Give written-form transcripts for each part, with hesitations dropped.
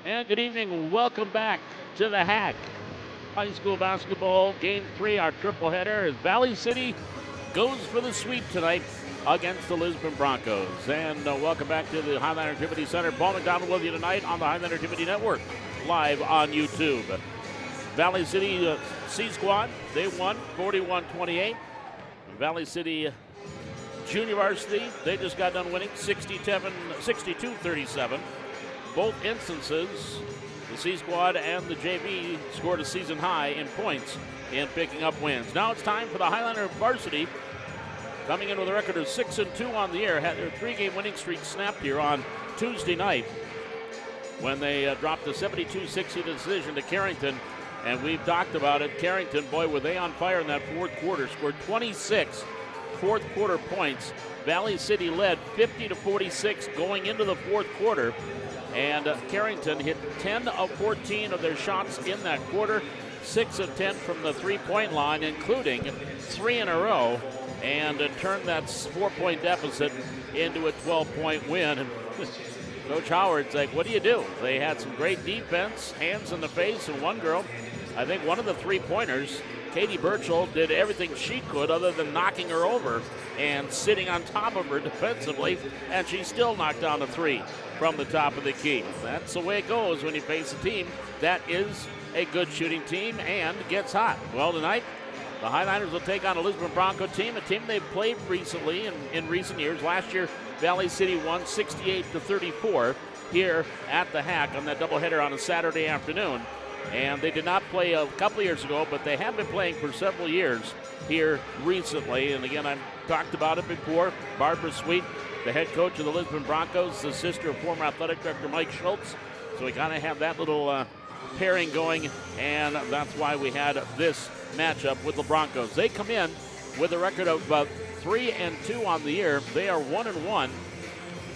And good evening. Welcome back to the Hack. High school basketball game three, our triple header as Valley City goes for the sweep tonight against the Lisbon Broncos. And welcome back to the Highline Activity Center. Paul McDonald with you tonight on the Highline Activity Network, live on YouTube. Valley City C Squad, they won 41-28. Valley City Junior Varsity, they just got done winning 62-37. Both instances, the C Squad and the JV scored a season high in points in picking up wins. Now it's time for the Highliner Varsity, coming in with a record of 6-2 on the year. Had their three-game winning streak snapped here on Tuesday night when they dropped a 72-60 decision to Carrington. And we've talked about it. Carrington, boy, were they on fire in that fourth quarter. Scored 26 fourth quarter points. Valley City led 50-46 going into the fourth quarter. And Carrington hit 10 of 14 of their shots in that quarter, 6 of 10 from the three-point line, including 3 in a row, and turned that 4-point deficit into a 12-point win. And Coach Howard's like, what do you do? They had some great defense, hands in the face, and one girl, I think one of the three-pointers, Katie Birchall, did everything she could other than knocking her over and sitting on top of her defensively, and she still knocked down a three from the top of the key. That's the way it goes when you face a team that is a good shooting team and gets hot. Well, tonight, the Highliners will take on a Lisbon Bronco team, a team they've played recently in recent years. Last year, Valley City won 68-34 here at the Hack on that doubleheader on a Saturday afternoon. And they did not play a couple years ago, but they have been playing for several years here recently. And again, I've talked about it before. Barbara Sweet, the head coach of the Lisbon Broncos, the sister of former athletic director Mike Schultz. So we kind of have that little pairing going, and that's why we had this matchup with the Broncos. They come in with a record of 3-2 on the year. They are 1-1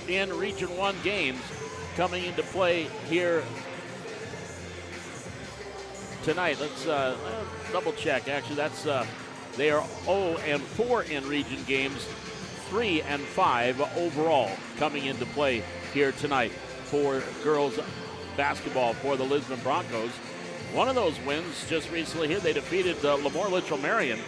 in Region 1 games coming into play here tonight. Let's double check. Actually, that's they are 0-4 in region games, 3-5 overall coming into play here tonight for girls basketball for the Lisbon Broncos. One of those wins just recently here, they defeated Lemoore Litchfield Marion.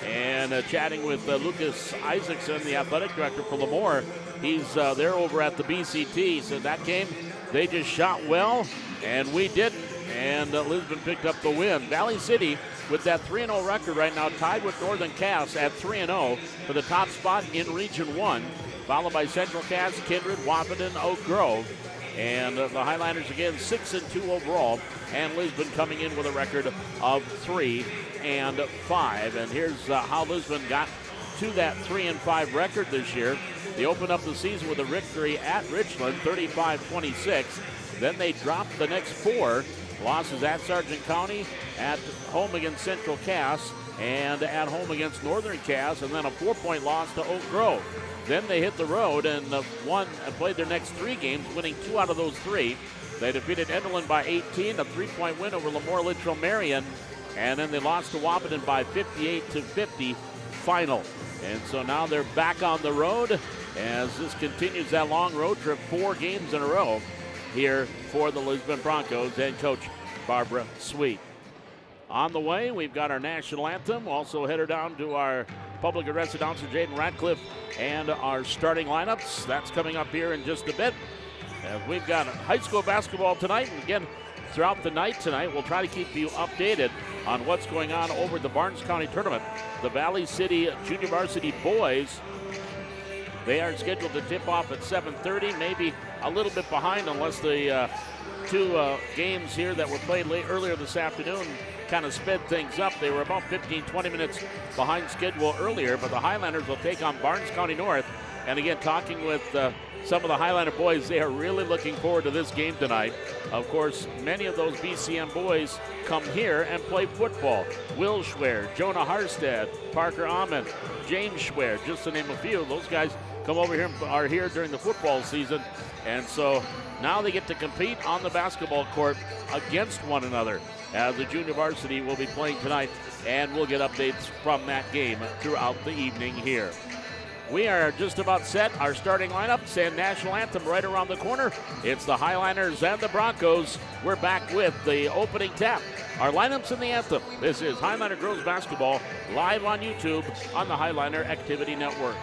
And chatting with Lucas Isaacson, the athletic director for Lemoore, he's there over at the BCT. He said that game, they just shot well, and we didn't. And Lisbon picked up the win. Valley City, with that 3-0 record right now, tied with Northern Cass at 3-0 for the top spot in Region 1, followed by Central Cass, Kindred, Wahpeton, Oak Grove. And the Highliners, again, 6-2 overall, and Lisbon coming in with a record of 3-5. And here's how Lisbon got to that 3-5 record this year. They opened up the season with a victory at Richland, 35-26. Then they dropped the next 4 losses at Sargent County, at home against Central Cass, and at home against Northern Cass, and then a 4-point loss to Oak Grove. Then they hit the road and won and played their next 3 games, winning 2 out of those 3. They defeated Enderlin by 18, a 3-point win over Lemoore Litchfield Marion, and then they lost to Wahpeton by 58-50 final. And so now they're back on the road as this continues that long road trip, 4 games in a row here for the Lisbon Broncos and Coach Barbara Sweet. On the way, we've got our national anthem. Also headed down to our public address announcer, Jaden Ratcliffe, and our starting lineups. That's coming up here in just a bit. We've got high school basketball tonight, and again, throughout the night tonight, we'll try to keep you updated on what's going on over at the Barnes County Tournament. The Valley City Junior Varsity boys, they are scheduled to tip off at 7:30, maybe a little bit behind unless the 2 games here that were played earlier this afternoon kind of sped things up. They were about 15-20 minutes behind schedule earlier, but the Highlanders will take on Barnes County North. And again, talking with some of the Highliner boys, they are really looking forward to this game tonight. Of course, many of those BCM boys come here and play football. Will Schwer, Jonah Harstead, Parker Ahmed, James Schwer, just to name a few. Those guys come over here and are here during the football season. And so now they get to compete on the basketball court against one another, as the junior varsity will be playing tonight, and we'll get updates from that game throughout the evening here. We are just about set. Our starting lineups and national anthem right around the corner. It's the Highliners and the Broncos. We're back with the opening tap. Our lineups and the anthem. This is Highliner Girls Basketball live on YouTube on the Highliner Activity Network.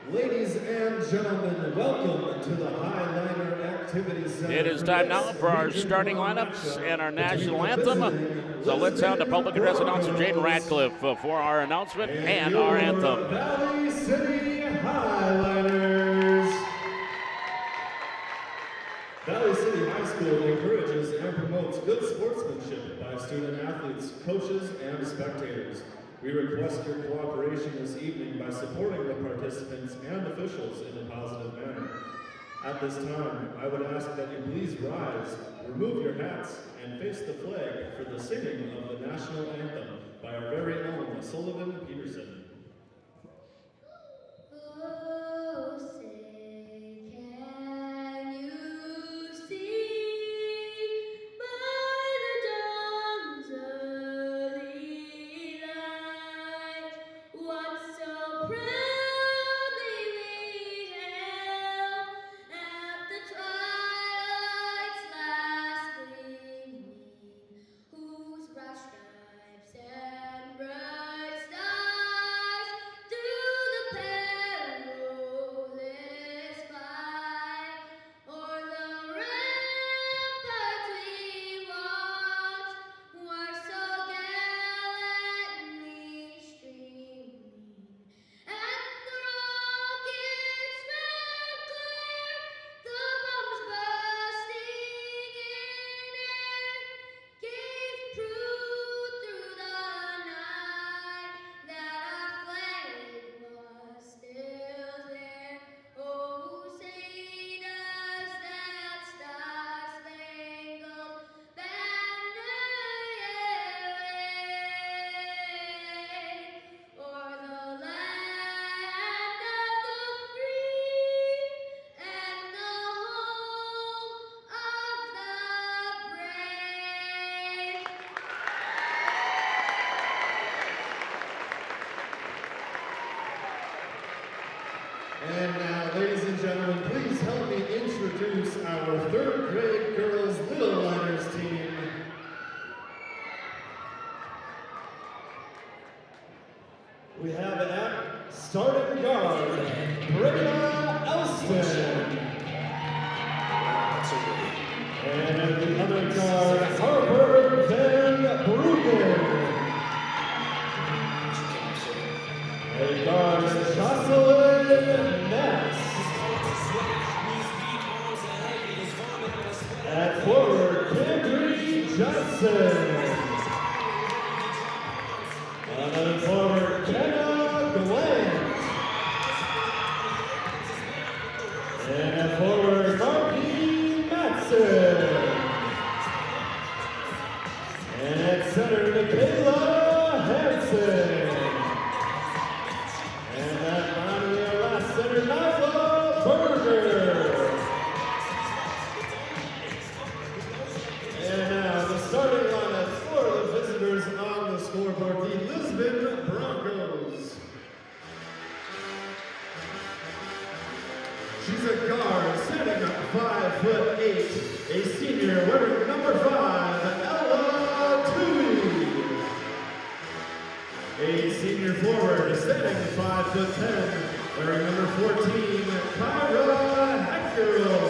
Ladies and gentlemen, welcome to the Highliner Activity Center. It is time now for our starting lineups and our national anthem. So let's sound the public address announcer Jaden Ratcliffe for our announcement and our anthem. Valley City Highliners. Valley City High School encourages and promotes good sportsmanship by student athletes, coaches, and spectators. We request your cooperation this evening by supporting the participants and officials in a positive manner. At this time, I would ask that you please rise, remove your hats, and face the flag for the singing of the national anthem by our very own Sullivan Peterson. Oh, say, can you see by the dawn's early light what so proudly we hailed at the twilight's last gleaming, whose bright stripes and bright stars through the perilous fight o'er the ramparts we watched were so gallantly streaming, and the rockets ran clear, the bombs bursting in air gave proof through the night that our flag was still there. Oh, say does that star-spangled banner yet wave o'er the land of the free and the home of the brave? And now, ladies and gentlemen, please help me introduce our third grade girls Little Liners team. We have at starting guard, Britta Elston. And at the other guard, Harper Van Bruggen. At guard, Jocelyn Ness. At forward, Kendry Johnson. And at forward, Kenna Glant. And at forward, Marky Matson. And at center, Michaela Hansen. And at finally our last center, Nyla Berger. And now the starting lineup for the visitors on the scoreboard, the Lisbon Broncos. She's a guard, standing up 5'8", a senior wearing number 5, Ella Tui. A senior forward, standing 5'10", wearing number 14, Kyra Heckerl.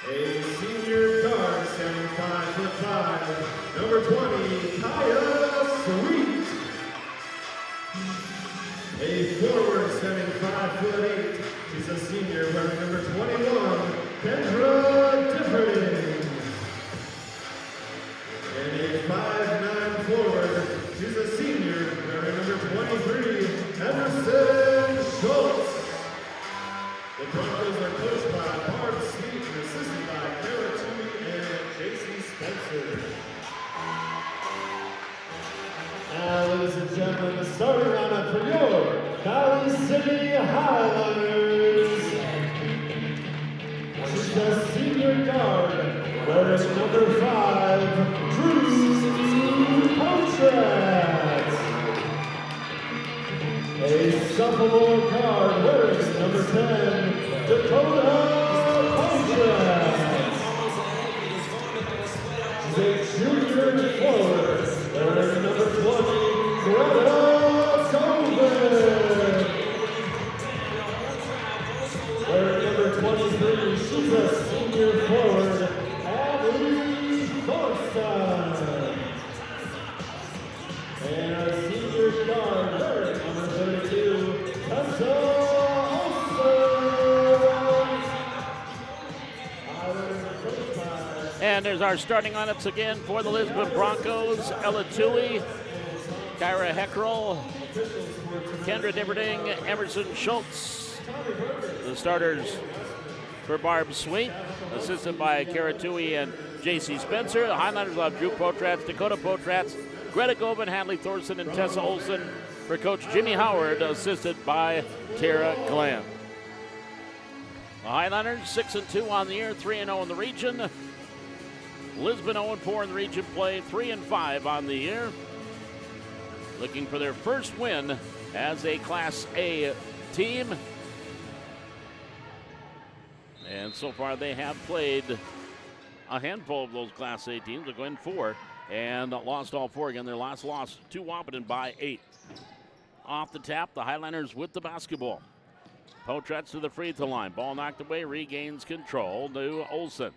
A senior guard, standing 5'5", number 20, Kaya Sweet. She's a senior, wearing number 23, Emerson Schultz. The Broncos are coached by Barb Sweet and assisted by Kara Toomey and JC Spencer. Now, ladies and gentlemen, the starting lineup for your Valley City Highlanders. She's a senior guard, wearing number 5, Drew Pontrat. A sophomore guard, wearing number 10, Dakota Pontrat. She's a junior forward, wearing number 20, Greta Sullivan. Wearing number 23, she's a senior forward, Abby Thorson. And a senior guard, wearing number 32, Tessa Olsen. And there's our starting lineups again for the Lisbon Broncos. Ella Tui, Kyra Heckrell, Kendra Dibberding, Emerson Schultz. The starters for Barb Sweet, assisted by Kara Tui and J.C. Spencer. The Highlanders will have Drew Potrats, Dakota Potrats, Greta Govan, Hadley Thorson, and Tessa Olsen for Coach Jimmy Howard, assisted by Tara Glenn. The Highlanders 6-2 on the year, 3-0 in the region. Lisbon 0-4 in the region play, 3-5 on the year. Looking for their first win as a Class A team. And so far they have played a handful of those Class A teams. They're going 4 and lost all 4 again. Their last loss to Wahpeton by 8. Off the tap, the Highlanders with the basketball. Potrats to the free throw line. Ball knocked away, regains control to Olsen.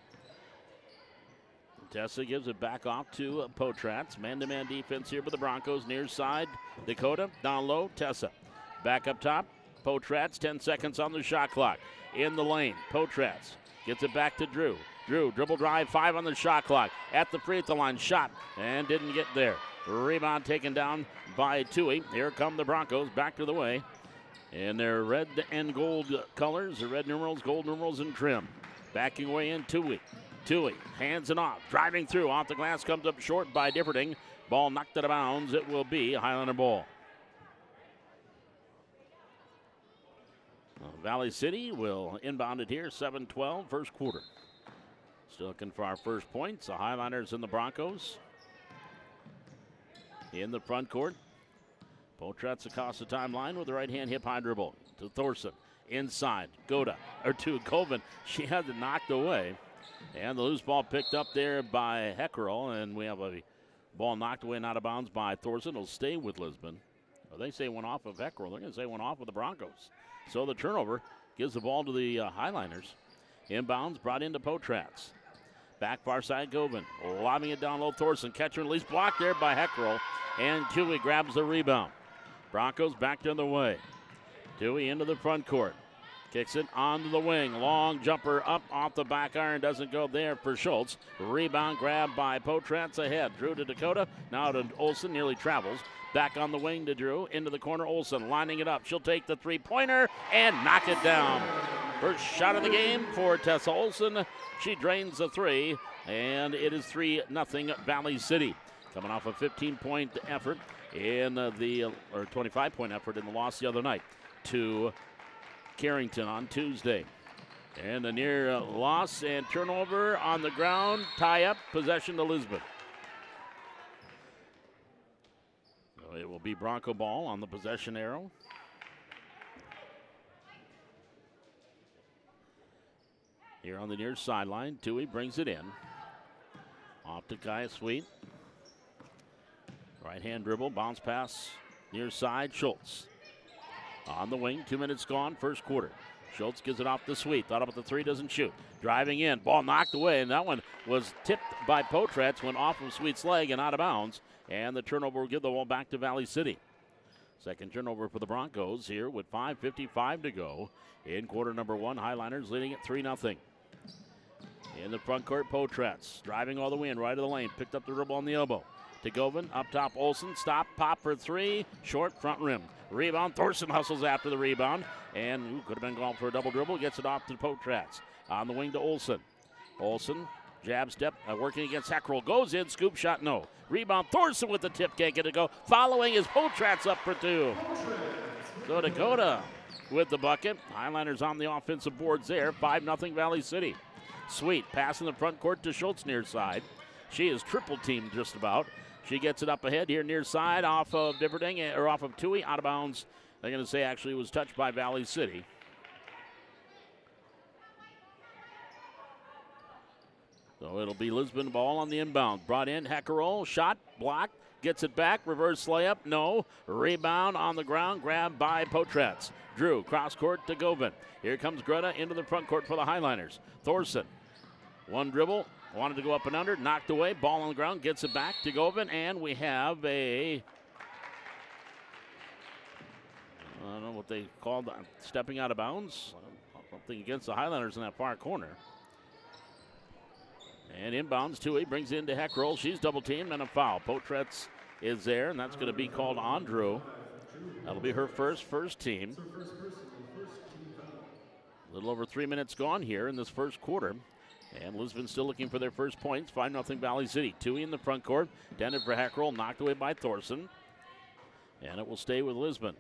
Tessa gives it back off to Potrats. Man-to-man defense here for the Broncos. Near side, Dakota. Down low, Tessa. Back up top, Potrats. 10 seconds on the shot clock. In the lane, Potrats gets it back to Drew. Drew, dribble drive, 5 on the shot clock. At the free throw line, shot, and didn't get there. Rebound taken down by Tui. Here come the Broncos back to the way. In their red and gold colors, the red numerals, gold numerals, and trim. Backing away in Tui. Tui, hands it off, driving through, off the glass, comes up short by Differding. Ball knocked out of bounds. It will be a Highlander ball. Valley City will inbound it here, 7-12, first quarter. Still looking for our first points. The Highlanders and the Broncos in the front court. Potrats across the timeline with the right-hand hip-high dribble to Thorson. Inside, to Govan. She has it knocked away. And the loose ball picked up there by Heckrell, and we have a ball knocked away and out of bounds by Thorson. It'll stay with Lisbon. Well, they say one off of Heckrell. They're going to say one off of the Broncos. So the turnover gives the ball to the Highlanders. Inbounds brought into Potrats. Back far side, Govan. Lobbing it down low, Thorson. Catcher and release blocked there by Heckrell. And Tui grabs the rebound. Broncos back the other way. Tui into the front court. Kicks it onto the wing. Long jumper up off the back iron. Doesn't go there for Schultz. Rebound grab by Potrats ahead. Drew to Dakota. Now to Olsen. Nearly travels. Back on the wing to Drew. Into the corner. Olsen lining it up. She'll take the three-pointer and knock it down. First shot of the game for Tessa Olsen. She drains the three. And it is 3-0 Valley City. Coming off a 15-point effort in or 25-point effort in the loss the other night to Carrington on Tuesday. And a near loss and turnover on the ground. Tie up, possession to Lisbon. So it will be Bronco ball on the possession arrow. Here on the near sideline, Tui brings it in. Off to Kaya Sweet. Right hand dribble, bounce pass, near side, Schultz. On the wing, 2 minutes gone, first quarter. Schultz gives it off to Sweet. Thought about the three, doesn't shoot. Driving in, ball knocked away, and that one was tipped by Potrats, went off of Sweet's leg and out of bounds. And the turnover will give the ball back to Valley City. Second turnover for the Broncos here with 5:55 to go in quarter number one. Highlanders leading at 3-0. In the front court, Potrats driving all the way in, right of the lane. Picked up the dribble on the elbow. to Govan. Up top, Olsen. Stop, pop for three. Short, front rim. Rebound. Thorson hustles after the rebound. And could have been going for a double dribble. Gets it off to Potrats. On the wing to Olsen. Olsen, jab step, working against Heckrell. Goes in, scoop shot, no. Rebound, Thorson with the tip, can't get it to go. Following is Potrats up for two. So Dakota with the bucket. Highlanders on the offensive boards there. 5-0 Valley City. Sweet, pass in the front court to Schultz near side. She is triple teamed just about. She gets it up ahead here near side off of Differding, or off of Toohey, out of bounds. They're going to say actually it was touched by Valley City. So it'll be Lisbon ball on the inbound. Brought in, Heckerol, shot, blocked, gets it back, reverse layup, no. Rebound on the ground, grabbed by Potrats. Drew, cross court to Govan. Here comes Greta into the front court for the Highliners. Thorson, one dribble, wanted to go up and under, knocked away, ball on the ground, gets it back to Govan, and we have a, I don't know what they called, stepping out of bounds. Something against the Highlanders in that far corner. And inbounds, Toohey brings it into Heckrell. She's double teamed and a foul. Potrats is there, and that's going to be called on Drew. That'll be her first team. A little over 3 minutes gone here in this first quarter. And Lisbon still looking for their first points. 5-0 Valley City. Toohey in the front court. Intended for Heckrell, knocked away by Thorson. And it will stay with Lisbon.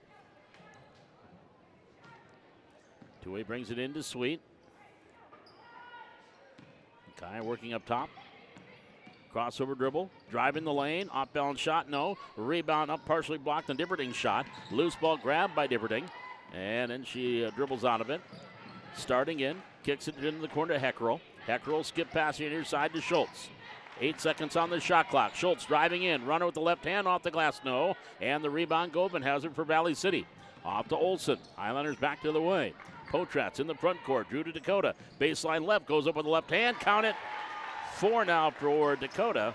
Toohey brings it into Sweet. Kai working up top. Crossover dribble. Driving the lane. Off balance shot. No. Rebound up partially blocked on Differding's shot. Loose ball grabbed by Differding. And then she dribbles out of it. Starting in. Kicks it into the corner to Heckrell. Heckrell skip pass here near side to Schultz. 8 seconds on the shot clock. Schultz driving in. Runner with the left hand off the glass. No. And the rebound Govan has it for Valley City. Off to Olsen. Highlanders back to the way. Potrats in the front court. Drew to Dakota. Baseline left. Goes up with the left hand. Count it. 4 now for Dakota.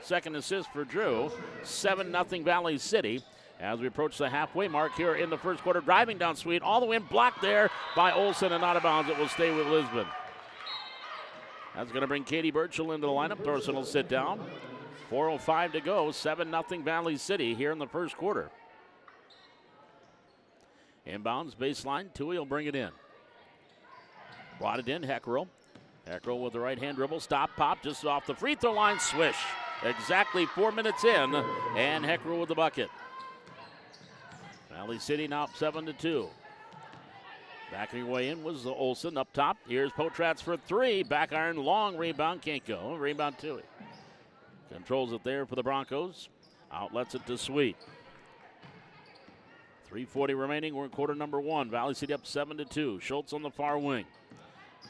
Second assist for Drew. 7-0 Valley City. As we approach the halfway mark here in the first quarter. Driving down Sweet. All the way in. Blocked there by Olsen and out of bounds. It will stay with Lisbon. That's going to bring Katie Burchell into the lineup. Thorson will sit down. 4:05 to go. 7-0 Valley City here in the first quarter. Inbounds, baseline. Toohey will bring it in. Brought it in, Heckrell. Heckrell with the right-hand dribble. Stop, pop, just off the free throw line. Swish. Exactly 4 minutes in, and Heckrell with the bucket. Valley City now up 7-2. Backing away in was the Olsen up top. Here's Potrats for three. Back iron, long rebound, can't go. Rebound Toohey. Controls it there for the Broncos. Outlets it to Sweet. 3:40 remaining. We're in quarter number one. Valley City up 7-2. Schultz on the far wing.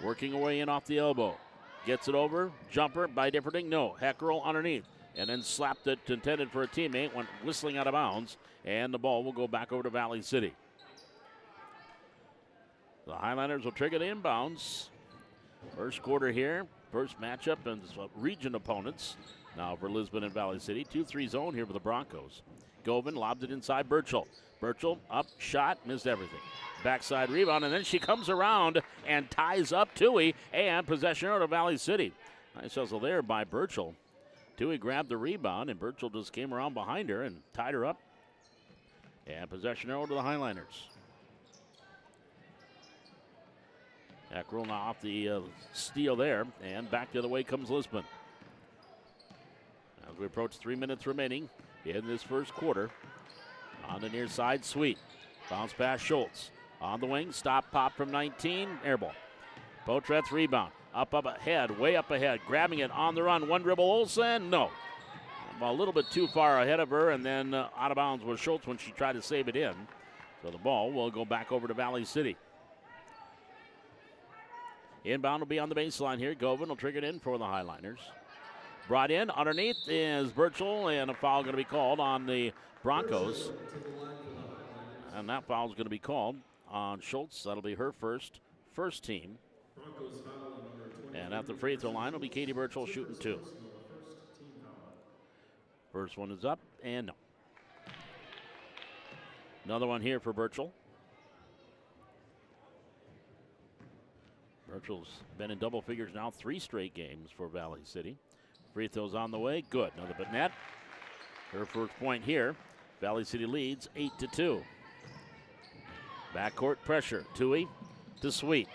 Working away in off the elbow. Gets it over. Jumper by Differding. No. Heckrell underneath. And then slapped it, intended for a teammate. Went whistling out of bounds. And the ball will go back over to Valley City. The Highlanders will trigger the inbounds. First quarter here. First matchup and region opponents. Now for Lisbon and Valley City. 2-3 zone here for the Broncos. Govan lobs it inside Burchell. Burchell up, shot, missed everything. Backside rebound, and then she comes around and ties up Toohey, and possession out of Valley City. Nice hustle there by Burchell. Toohey grabbed the rebound, and Burchell just came around behind her and tied her up. And possession arrow to the Highlanders. Heckrell now off the steal there, and back the other way comes Lisbon. As we approach 3 minutes remaining in this first quarter. On the near side, Sweet. Bounce pass, Schultz. On the wing, stop, pop from 19, air ball. Potrats rebound. Up ahead, way up ahead. Grabbing it on the run. One dribble, Olsen, no. A little bit too far ahead of her, and then out of bounds was Schultz when she tried to save it in. So the ball will go back over to Valley City. Inbound will be on the baseline here. Govan will trigger it in for the Highliners. Brought in underneath is Burchell, and a foul going to be called on the Broncos. And that foul is going to be called on Schultz. That'll be her first team. And at the free throw line will be Katie Burchell shooting two. First one is up, and no. Another one here for Burchell. Burchell's been in double figures now 3 straight games for Valley City. Free throws on the way, good. Another but net. Her first point here. Valley City leads 8-2. Backcourt pressure. Tui to Sweet.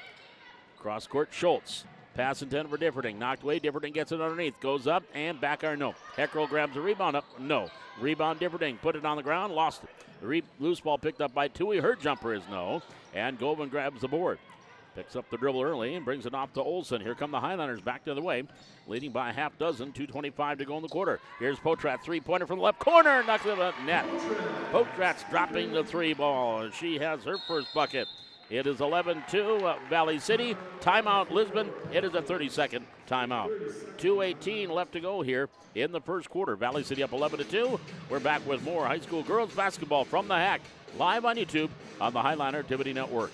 Cross court, Schultz. Pass intended for Differding. Knocked away. Differding gets it underneath. Goes up and back iron. No. Heckrell grabs the rebound up. No. Rebound Differding. Put it on the ground. Lost it. The loose ball picked up by Tui. Her jumper is no. And Govan grabs the board. Picks up the dribble early and brings it off to Olsen. Here come the Highlanders back the other way. Leading by a half dozen. 2:25 to go in the quarter. Here's Potrat. Three-pointer from the left corner. Knocks it at net. Potrat's dropping the three ball. She has her first bucket. It is 11-2 Valley City. Timeout Lisbon. It is a 30-second timeout. 2:18 left to go here in the first quarter. Valley City up 11-2. We're back with more high school girls basketball from the HAC. Live on YouTube on the Highliner Activity Network.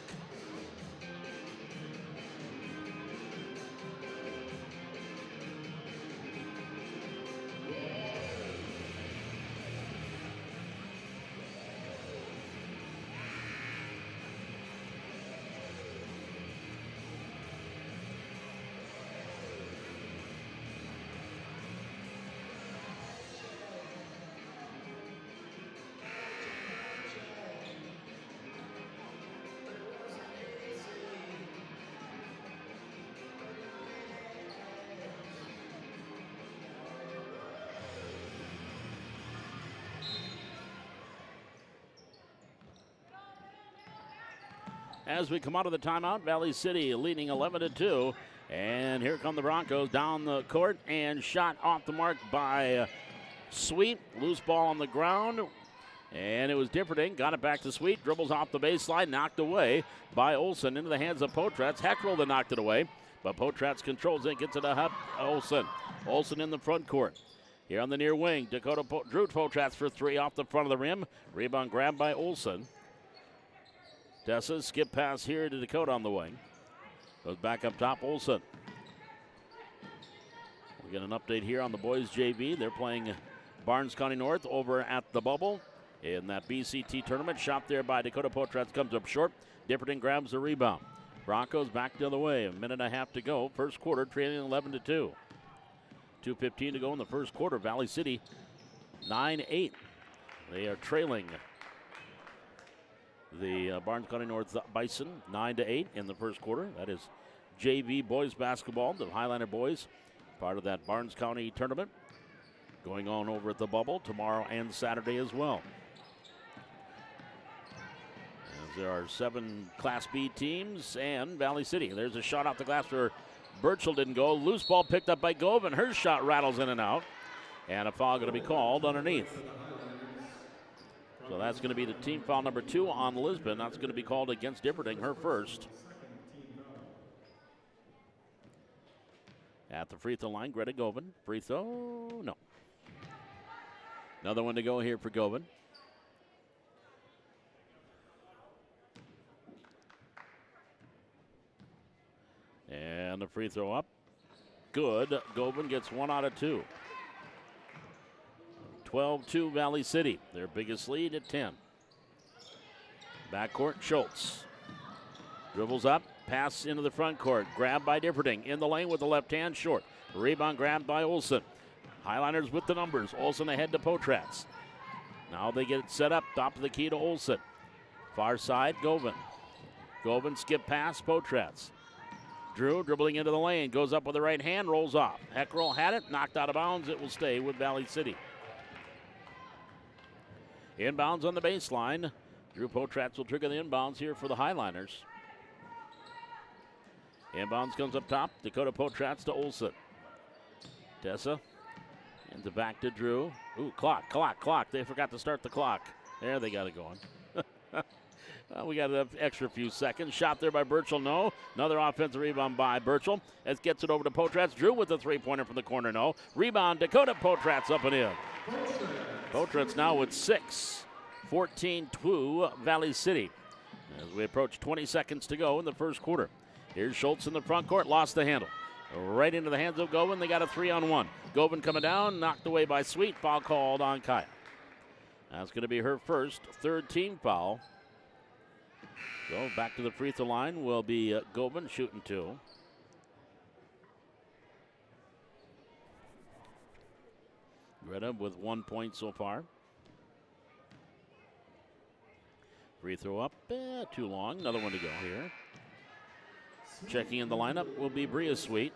As we come out of the timeout, Valley City leading 11-2. And here come the Broncos down the court and shot off the mark by Sweet. Loose ball on the ground. And it was Differding. Got it back to Sweet. Dribbles off the baseline. Knocked away by Olsen into the hands of Potratz. Heckrell that knocked it away. But Potratz controls it. Gets it to Olsen. Olsen in the front court. Here on the near wing, Drew Potratz for three off the front of the rim. Rebound grabbed by Olsen. Tessa, skip pass here to Dakota on the wing. Goes back up top, Olsen. We get an update here on the boys JV. They're playing Barnes County North over at the Bubble in that BCT tournament. Shot there by Dakota Potratz comes up short. Differding grabs the rebound. Broncos back the other way. A minute and a half to go. First quarter trailing 11-2. 2:15 to go in the first quarter. Valley City 9-8. They are trailing the Barnes County North Bison 9-8 in the first quarter. That is JV boys basketball. The Highliner boys, part of that Barnes County tournament, going on over at the Bubble tomorrow and Saturday as well. As there are 7 Class B teams and Valley City. There's a shot off the glass for Birchall, didn't go. Loose ball picked up by Gove, and her shot rattles in and out. And a foul going to be called underneath. So that's going to be the team foul number 2 on Lisbon. That's going to be called against Differding, her first. At the free throw line, Greta Govan. Free throw, no. Another one to go here for Govan. And the free throw up. Good. Govan gets 1 out of 2. 12-2 Valley City, their biggest lead at 10. Backcourt, Schultz. Dribbles up, pass into the front court. Grabbed by Differding. In the lane with the left hand, short. Rebound grabbed by Olsen. Highliners with the numbers. Olsen ahead to Potratz. Now they get it set up, top of the key to Olsen. Far side, Govan. Govan skip pass, Potratz. Drew dribbling into the lane, goes up with the right hand, rolls off. Heckrell had it, knocked out of bounds. It will stay with Valley City. Inbounds on the baseline. Drew Potratz will trigger the inbounds here for the Highliners. Inbounds comes up top. Dakota Potratz to Olsen. Tessa. And the back to Drew. Ooh, clock. They forgot to start the clock. There, they got it going. We got an extra few seconds. Shot there by Birchall, no. Another offensive rebound by Birchall. As gets it over to Potratz. Drew with the three-pointer from the corner, no. Rebound, Dakota Potratz up and in. Potratz now with 6. 14-2 Valley City. As we approach 20 seconds to go in the first quarter. Here's Schultz in the front court, lost the handle. Right into the hands of Govan. They got a 3-on-1. Govan coming down, knocked away by Sweet. Foul called on Kaya. That's going to be her first, 3rd team foul. So back to the free throw line will be Govan shooting 2. Greta with 1 point so far. Free throw up, too long. Another one to go here. Checking in the lineup will be Bria Sweet.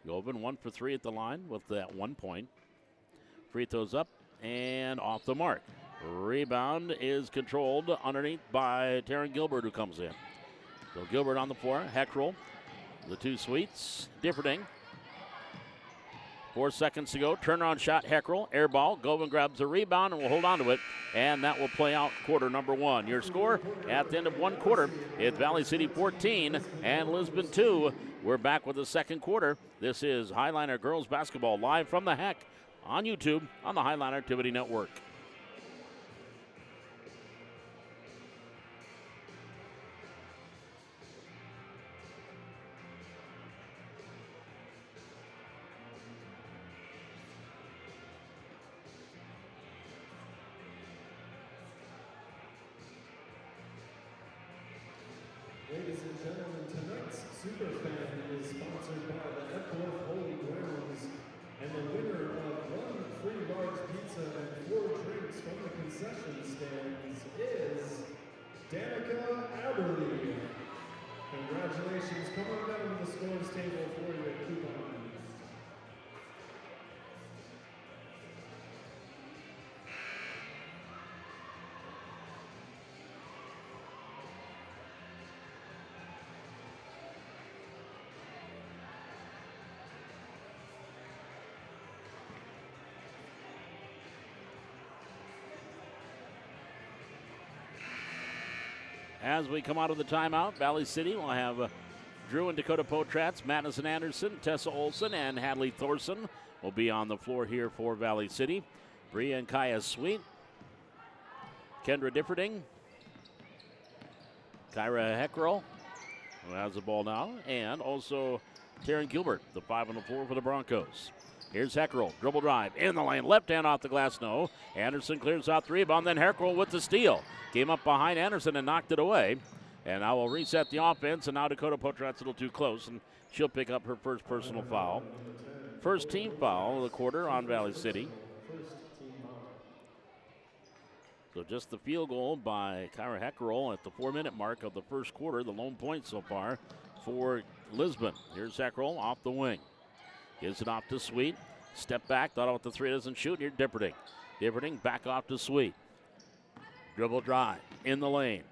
Govan 1 for 3 at the line with that 1 point. Free throws up and off the mark. Rebound is controlled underneath by Taryn Gilbert, who comes in. So Gilbert on the floor. Heckrell, the two Sweets. Differting. 4 seconds to go. Turnaround shot, Heckrell. Air ball. Govan grabs the rebound and will hold on to it. And that will play out quarter number 1. Your score at the end of 1 quarter, it's Valley City 14 and Lisbon 2. We're back with the second quarter. This is Highliner Girls Basketball live from the HEC on YouTube on the Highliner Activity Network. Ladies and gentlemen, tonight's Superfan is sponsored by the Epworth Holy Grounds, and the winner of 1 free large pizza and 4 drinks from the concession stands is Danica Aberly. Congratulations. Come on down to the scores table for your coupon. As we come out of the timeout, Valley City will have Drew and Dakota Potratz, Madison Anderson, Tessa Olson, and Hadley Thorson will be on the floor here for Valley City. Bria and Kaya Sweet, Kendra Differding, Kyra Heckrell, who has the ball now, and also Taryn Gilbert, the 5 on the floor for the Broncos. Here's Heckrell, dribble drive, in the lane, left hand off the glass, no. Anderson clears out the rebound, then Heckrell with the steal. Came up behind Anderson and knocked it away. And I will reset the offense, and now Dakota Potratz a little too close, and she'll pick up her first personal foul. First team foul of the quarter on Valley City. So just the field goal by Kyra Heckrell at the 4-minute mark of the first quarter, the lone point so far for Lisbon. Here's Heckrell off the wing. Gives it off to Sweet. Step back, thought about the 3, doesn't shoot. Here, Differding. Differding back off to Sweet. Dribble drive in the lane.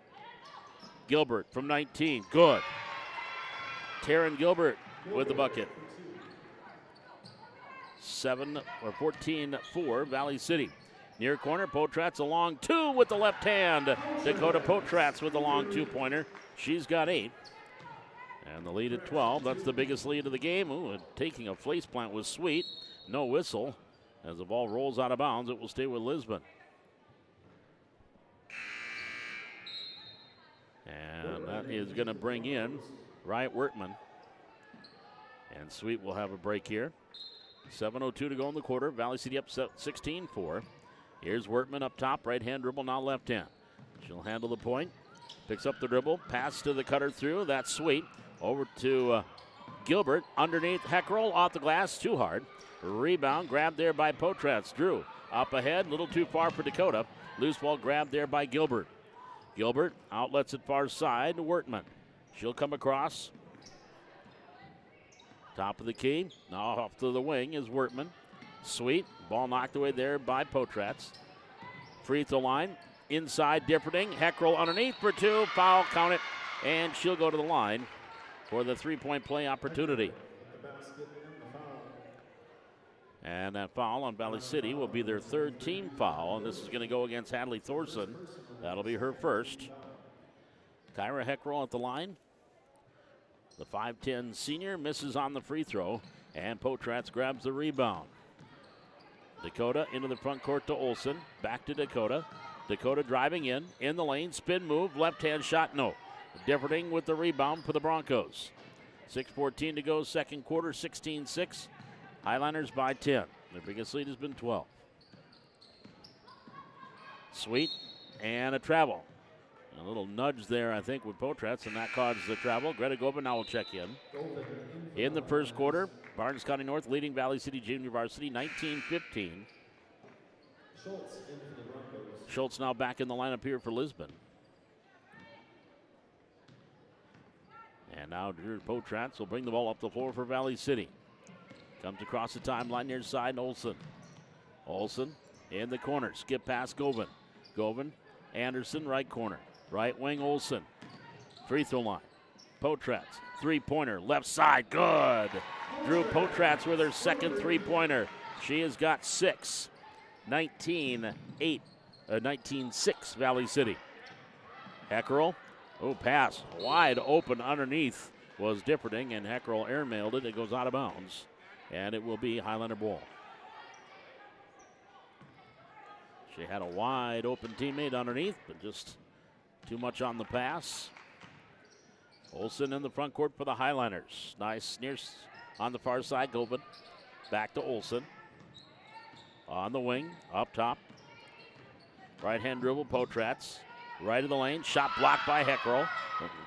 Gilbert from 19, good. Taryn Gilbert with the bucket. 14-4, Valley City. Near corner, Potratz a long 2 with the left hand. Dakota Potratz with the long 2-pointer. She's got 8. And the lead at 12. That's the biggest lead of the game. Ooh, and taking a face plant was Sweet. No whistle. As the ball rolls out of bounds, it will stay with Lisbon. And that is going to bring in Riot Workman. And Sweet will have a break here. 7:02 to go in the quarter. Valley City up 16-4. Here's Workman up top. Right hand dribble, now left hand. She'll handle the point. Picks up the dribble. Pass to the cutter through. That's Sweet. Over to Gilbert. Underneath Heckrell. Off the glass. Too hard. Rebound. Grabbed there by Potratz. Drew up ahead. A little too far for Dakota. Loose ball grabbed there by Gilbert. Gilbert outlets it far side to Workman. She'll come across. Top of the key. Now off to the wing is Workman. Sweet. Ball knocked away there by Potratz. Free throw line. Inside Differding. Heckrell underneath for 2. Foul, count it. And she'll go to the line for the 3-point play opportunity. And that foul on Valley City will be their 3rd team foul. And this is going to go against Hadley Thorson. That'll be her first. Kyra Heckrell at the line. The 5'10 senior misses on the free throw. And Potratz grabs the rebound. Dakota into the front court to Olson. Back to Dakota. Dakota driving in the lane, spin move, left-hand shot, no. Differding with the rebound for the Broncos. 6:14 to go, second quarter, 16-6. Highliners by 10. Their biggest lead has been 12. Sweet, and a travel. A little nudge there, I think, with Potratz, and that caused the travel. Greta Govan now will check in. In the first quarter, Barnes County North leading Valley City Junior Varsity 19-15. Schultz now back in the lineup here for Lisbon. And now Drew Potratz will bring the ball up the floor for Valley City. Comes across the timeline near side, Olson. Olson in the corner, skip past Govan. Govan, Anderson, right corner. Right wing, Olson. Free throw line. Potratz, three-pointer, left side, good. Drew Potratz with her second three-pointer. She has got 6. 19-6 Valley City. Heckerl, pass wide open underneath was Differding, and Heckerl airmailed it. It goes out of bounds, and it will be Highlander ball. She had a wide open teammate underneath, but just too much on the pass. Olson in the front court for the Highlanders. Nice near on the far side, Govan. Back to Olson. On the wing, up top. Right-hand dribble, Potratz. Right of the lane, shot blocked by Heckerl.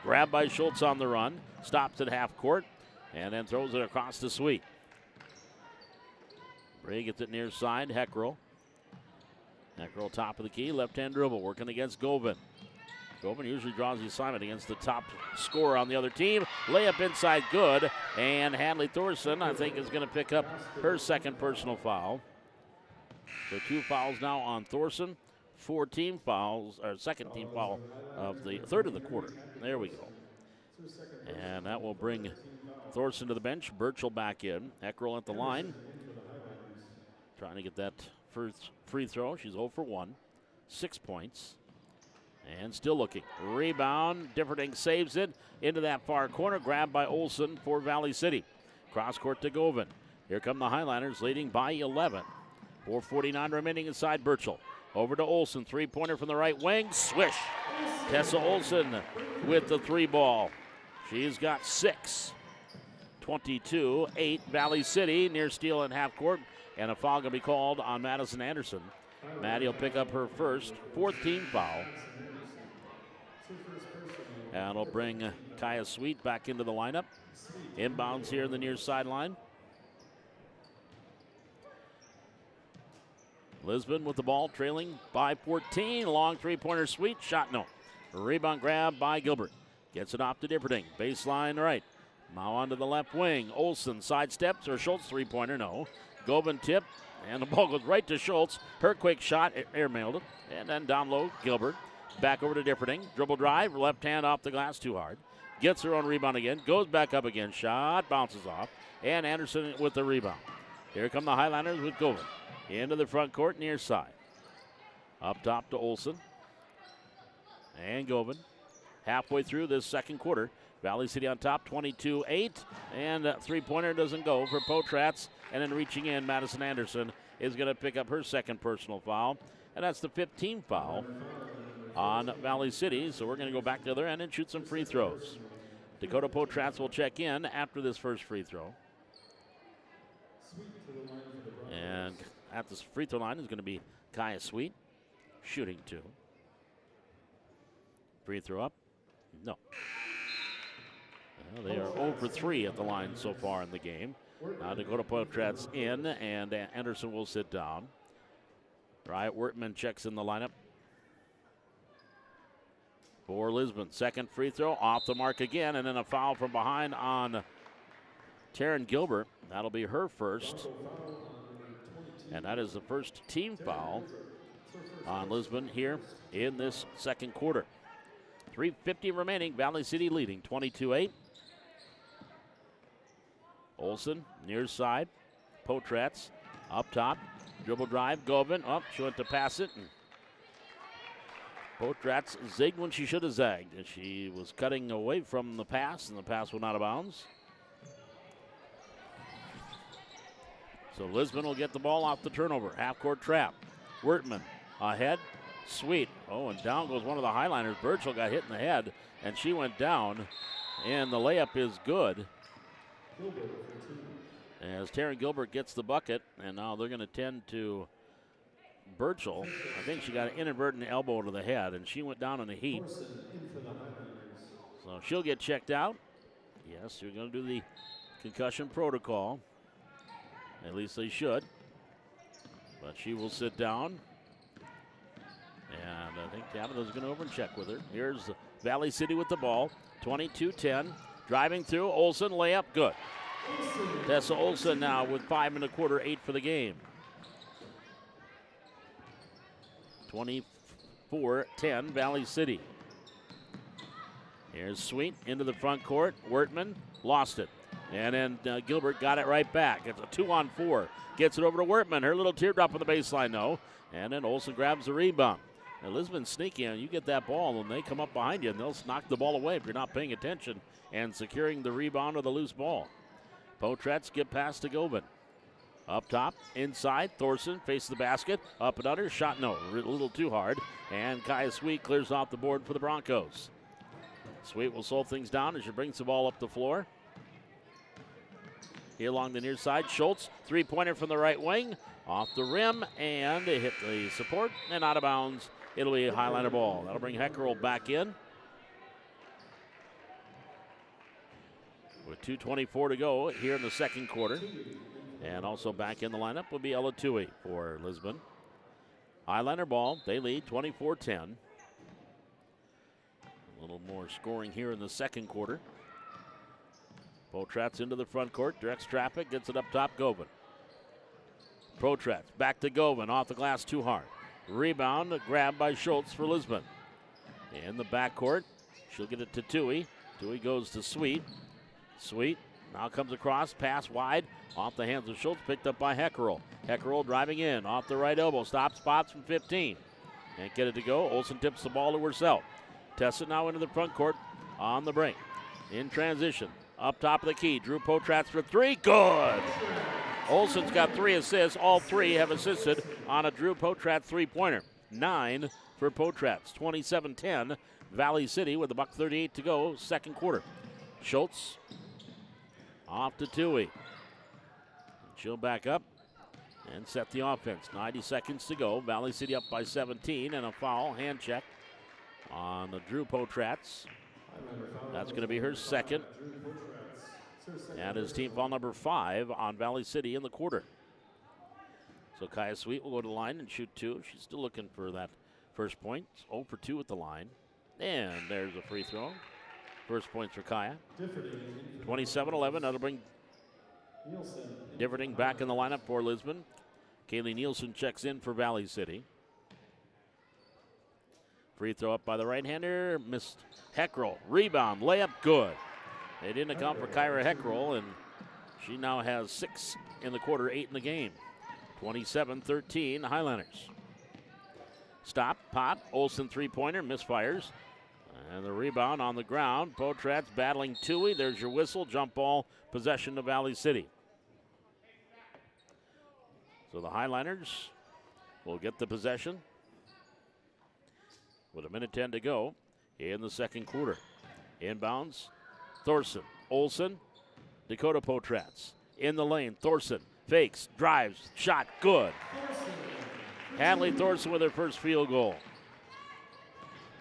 Grabbed by Schultz on the run. Stops at half court, and then throws it across the sweep. Bray gets it near side, Heckerl. Heckerl top of the key, left-hand dribble, working against Govan. Govan usually draws the assignment against the top scorer on the other team. Layup inside, good. And Hadley Thorson, I think, is going to pick up her second personal foul. So 2 fouls now on Thorson. 4 team fouls, or second team foul of the third of the quarter. There we go. And that will bring Thorson to the bench. Birchall back in. Heckerl at the line. Trying to get that first free throw. She's 0 for 1. 6 points. And still looking. Rebound. Differding saves it into that far corner. Grabbed by Olson for Valley City. Cross court to Govan. Here come the Highlanders leading by 11. 4:49 remaining inside Birchall. Over to Olson. Three-pointer from the right wing. Swish. Tessa Olson with the 3 ball. She's got 6. 22-8 Valley City. Near steal in half court. And a foul going to be called on Madison Anderson. Maddie will pick up her first 4th team foul. And it'll bring Kaya Sweet back into the lineup. Inbounds here in the near sideline. Lisbon with the ball, trailing by 14. Long three-pointer, Sweet. Shot no. Rebound grab by Gilbert. Gets it off to Differding. Baseline right. Now onto the left wing. Olson sidesteps, or Schultz three-pointer, no. Govan tip, and the ball goes right to Schultz. Her quick shot, airmailed it. And then down low, Gilbert. Back over to Differding. Dribble drive, left hand off the glass too hard. Gets her own rebound again. Goes back up again. Shot, bounces off. And Anderson with the rebound. Here come the Highlanders with Govan. Into the front court, near side. Up top to Olson. And Govan. Halfway through this second quarter. Valley City on top, 22-8. And three-pointer doesn't go for Potratz. And then reaching in, Madison Anderson is going to pick up her second personal foul. And that's the 15th foul on Valley City. So we're going to go back to the other end and shoot some free throws. Dakota Potratz will check in after this first free throw. And at the free throw line is going to be Kaya Sweet, shooting 2. Free throw up? No. Well, they are 0 for 3 at the line so far in the game. Now Dakota Potratz in, and Anderson will sit down. Riot Wertman checks in the lineup for Lisbon. Second free throw, off the mark again, and then a foul from behind on Taryn Gilbert. That'll be her first. And that is the first team foul on Lisbon here in this second quarter. 3:50 remaining, Valley City leading 22-8. Olson near side, Potratz up top, dribble drive, Govan up, she went to pass it, and Potratz zigged when she should have zagged. And she was cutting away from the pass, and the pass went out of bounds. So Lisbon will get the ball off the turnover. Half-court trap. Wertman ahead. Sweet. Oh, and down goes one of the Highlanders. Birchall got hit in the head, and she went down. And the layup is good. As Taryn Gilbert gets the bucket, and now they're going to tend to Burchell, I think she got an inadvertent elbow to the head, and she went down in a heap. So she'll get checked out. Yes, you're going to do the concussion protocol. At least they should. But she will sit down. And I think Tabitha's going to over and check with her. Here's Valley City with the ball. 22-10. Driving through. Olsen, layup, good. Tessa Olsen now with 5 1/4, 8 for the game. 24-10, Valley City. Here's Sweet into the front court. Wertman lost it. And then Gilbert got it right back. It's a 2-on-4. Gets it over to Wertman. Her little teardrop on the baseline, though. And then Olsen grabs the rebound. Now, Lisbon's sneaky, and you get that ball, and they come up behind you, and they'll knock the ball away if you're not paying attention and securing the rebound of the loose ball. Potratz get past to Govan. Up top, inside, Thorson faces the basket. Up and under, shot no, a little too hard. And Kaya Sweet clears off the board for the Broncos. Sweet will slow things down as she brings the ball up the floor. Here along the near side, Schultz, three-pointer from the right wing. Off the rim, and they hit the support, and out of bounds. It'll be a Highliner ball. That'll bring Heckerl back in. With 2:24 to go here in the second quarter. And also back in the lineup will be Ella Tui for Lisbon. Highliner ball, they lead 24-10. A little more scoring here in the second quarter. Potratz into the front court, directs traffic, gets it up top, Govan. Potratz back to Govan, off the glass too hard. Rebound, grab by Schultz for Lisbon. In the backcourt, she'll get it to Tui. Tui goes to Sweet. Sweet now comes across, pass wide, off the hands of Schultz, picked up by Heckerl. Heckerl driving in, off the right elbow, stops spots from 15. Can't get it to go. Olsen tips the ball to herself. Tessa now into the front court on the break. In transition, up top of the key, Drew Potratz for three, good! Olsen's got 3 assists. All 3 have assisted on a Drew Potratz three-pointer. 9 for Potratz. 27-10, Valley City with $1:38 to go, second quarter. Schultz off to Tui. She'll back up and set the offense. 90 seconds to go. Valley City up by 17, and a foul, hand check on the Drew Potratz. That's going to be her second. And his team foul number 5 on Valley City in the quarter. So Kaya Sweet will go to the line and shoot 2. She's still looking for that first point. 0 for 2 at the line. And there's a free throw. First points for Kaya. 27-11. That'll bring Differding back in the lineup for Lisbon. Kaylee Nielsen checks in for Valley City. Free throw up by the right-hander. Missed. Heckerl. Rebound. Layup. Good. They didn't account for Kyra Heckerl, and she now has 6 in the quarter, 8 in the game. 27-13, Highlanders. Stop, pop, Olsen three-pointer, misfires. And the rebound on the ground. Potratz battling Tui. There's your whistle. Jump ball, possession to Valley City. So the Highlanders will get the possession with 1:10 to go in the second quarter. Inbounds. Thorson, Olsen, Dakota Potratz. In the lane, Thorson fakes, drives, shot, good. Hadley Thorson with her first field goal.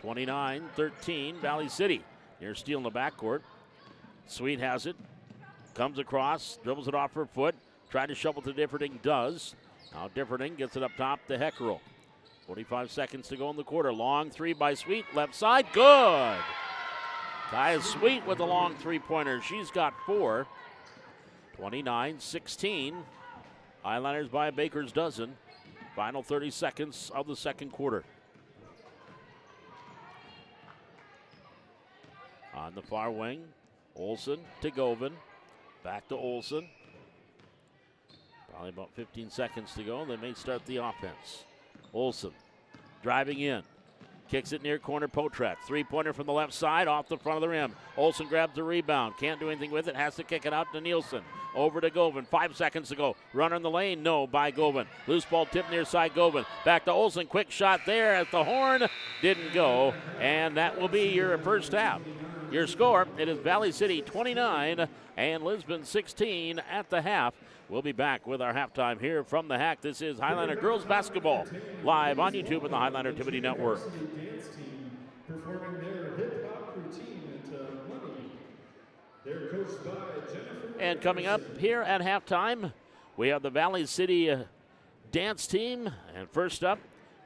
29-13, Valley City. Near steal in the backcourt. Sweet has it, comes across, dribbles it off her foot, tried to shovel to Differding, does. Now Differding gets it up top to Heckerl. 45 seconds to go in the quarter. Long three by Sweet, left side, good. Kaya Sweet with the long three-pointer. She's got 4. 29-16. Highlanders by a baker's dozen. Final 30 seconds of the second quarter. On the far wing, Olsen to Govan. Back to Olsen. Probably about 15 seconds to go. They may start the offense. Olsen driving in. Kicks it near corner, Potratz. Three-pointer from the left side, off the front of the rim. Olsen grabs the rebound. Can't do anything with it. Has to kick it out to Nielsen. Over to Govan. 5 seconds to go. Runner in the lane, no, by Govan. Loose ball tipped near side, Govan. Back to Olsen. Quick shot there at the horn. Didn't go. And that will be your first half. Your score, it is Valley City 29 and Lisbon 16 at the half. We'll be back with our halftime here from the Hack. This is Highlander Girls Basketball, live on YouTube and the Highlander Activity Network. Dance team performing their hip-hop routine into Money. They're coached by Jennifer. And coming up here at halftime, we have the Valley City dance team. And first up,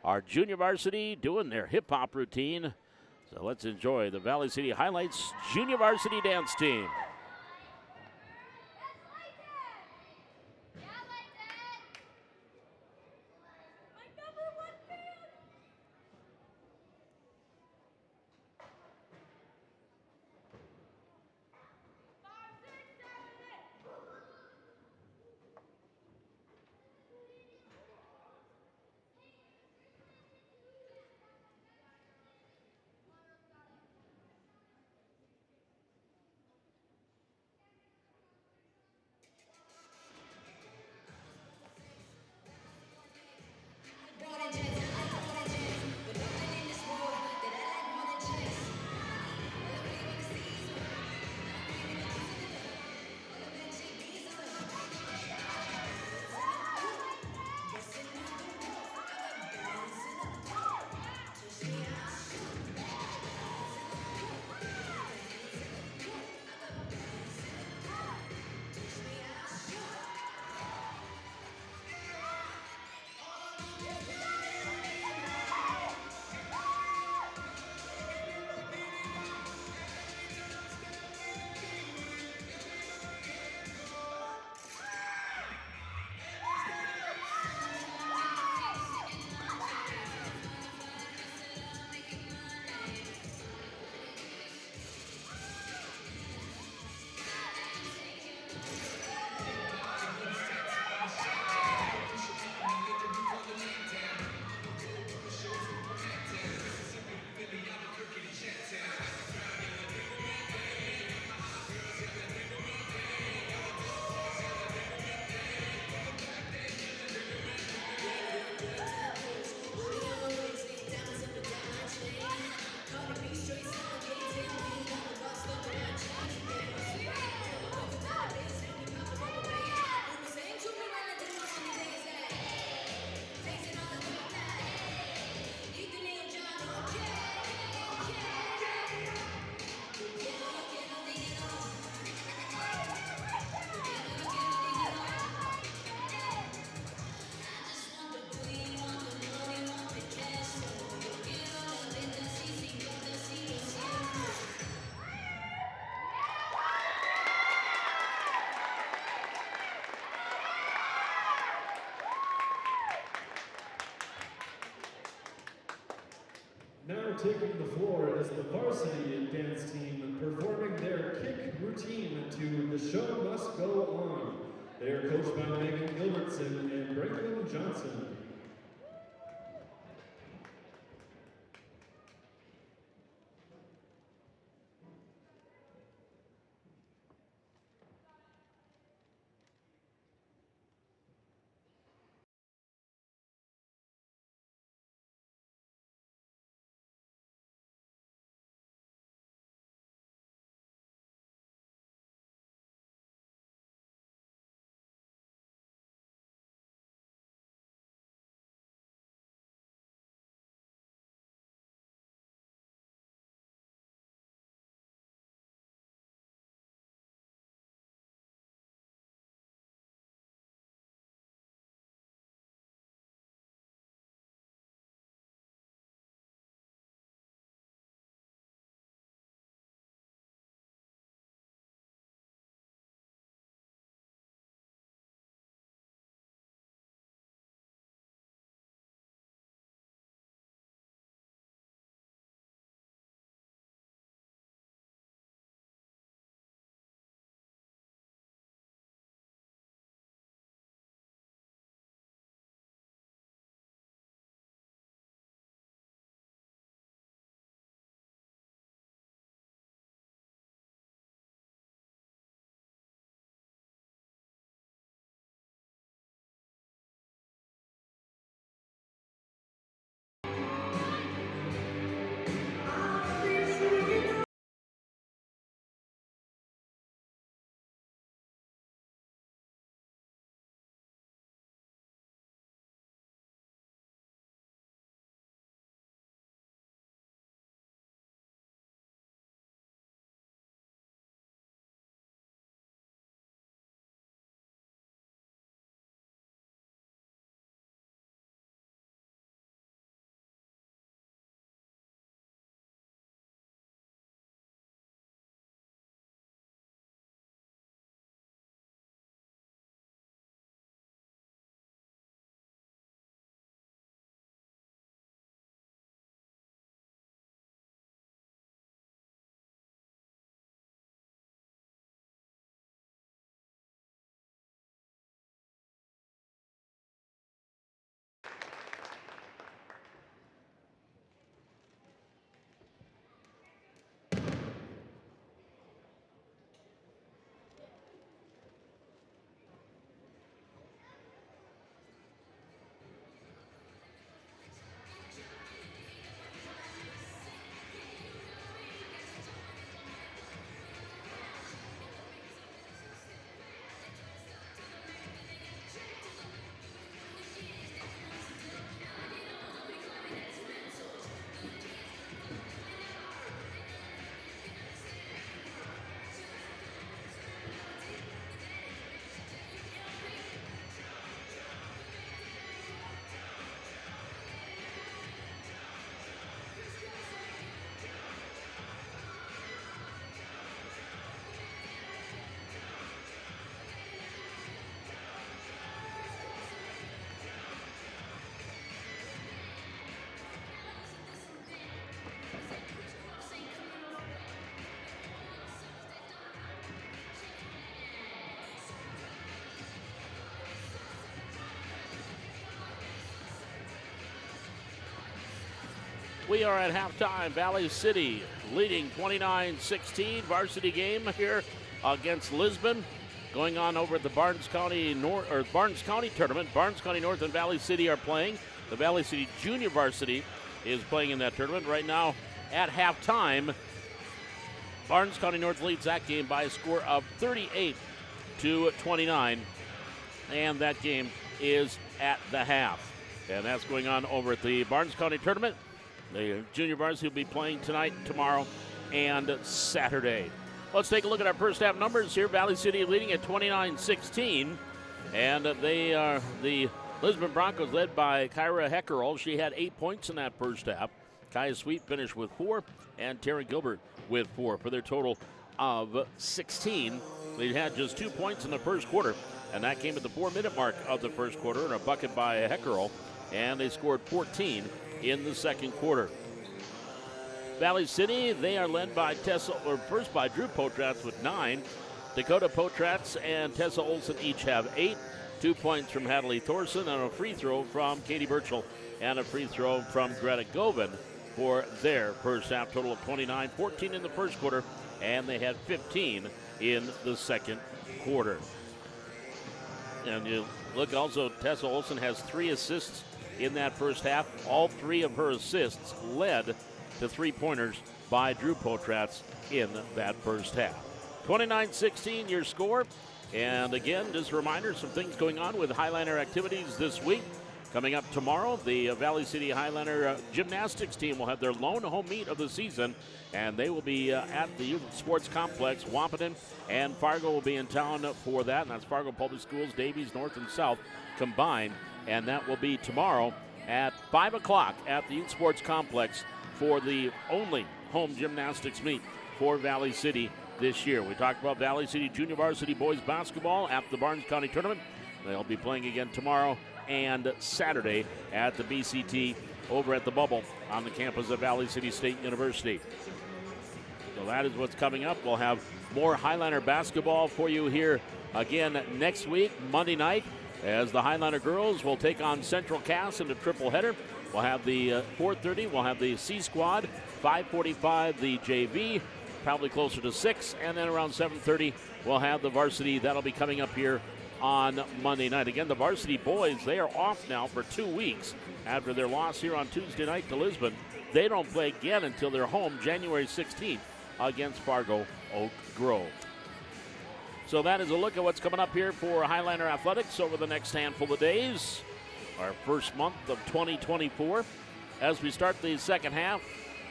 our junior varsity doing their hip-hop routine. So let's enjoy the Valley City Highlights junior varsity dance team. Now taking the floor is the varsity dance team performing their kick routine to The Show Must Go On. They are coached by Megan Gilbertson and Franklin Johnson. We are at halftime. Valley City leading 29-16. Varsity game here against Lisbon. Going on over at the Barnes County tournament. Barnes County North and Valley City are playing. The Valley City Junior Varsity is playing in that tournament. Right now at halftime, Barnes County North leads that game by a score of 38-29. And that game is at the half. And that's going on over at the Barnes County tournament. The Junior Varsity will be playing tonight, tomorrow, and Saturday. Let's take a look at our first half numbers here. Valley City leading at 29-16. And they are the Lisbon Broncos led by Kyra Heckerl. She had 8 points in that first half. Kaya Sweet finished with 4, and Terry Gilbert with 4 for their total of 16. They had just 2 points in the first quarter, and that came at the 4-minute mark of the first quarter, and a bucket by Heckerl, and they scored 14 in the second quarter. Valley City, they are led by first by Drew Potratz with 9. Dakota Potratz and Tessa Olson each have 8. 2 points from Hadley Thorson and a free throw from Katie Birchall and a free throw from Greta Govan for their first half total of 29. 14 in the first quarter, and they had 15 in the second quarter. And you look also, Tessa Olson has 3 assists in that first half. All 3 of her assists led to 3-pointers by Drew Potratz in that first half. 29-16 your score. And again, just a reminder, some things going on with Highliner activities this week. Coming up tomorrow, the Valley City Highliner gymnastics team will have their lone home meet of the season, and they will be at the Youth Sports Complex. Wapaton and Fargo will be in town for that, and that's Fargo Public Schools, Davies, North and South combined, and that will be tomorrow at 5 o'clock at the Youth Sports Complex for the only home gymnastics meet for Valley City this year. We talked about Valley City Junior Varsity boys basketball at the Barnes County tournament. They'll be playing again tomorrow and Saturday at the BCT over at the Bubble on the campus of Valley City State University. So that is what's coming up. We'll have more Highliner basketball for you here again next week, Monday night, as the Highliner girls will take on Central Cass in a triple header. We'll have the 4:30, we'll have the C Squad, 5:45 the JV, probably closer to 6, and then around 7:30 we'll have the varsity. That'll be coming up here on Monday night. Again, the varsity boys, they are off now for 2 weeks after their loss here on Tuesday night to Lisbon. They don't play again until they're home January 16th against Fargo Oak Grove. So that is a look at what's coming up here for Highliner Athletics over the next handful of days. Our first month of 2024. As we start the second half,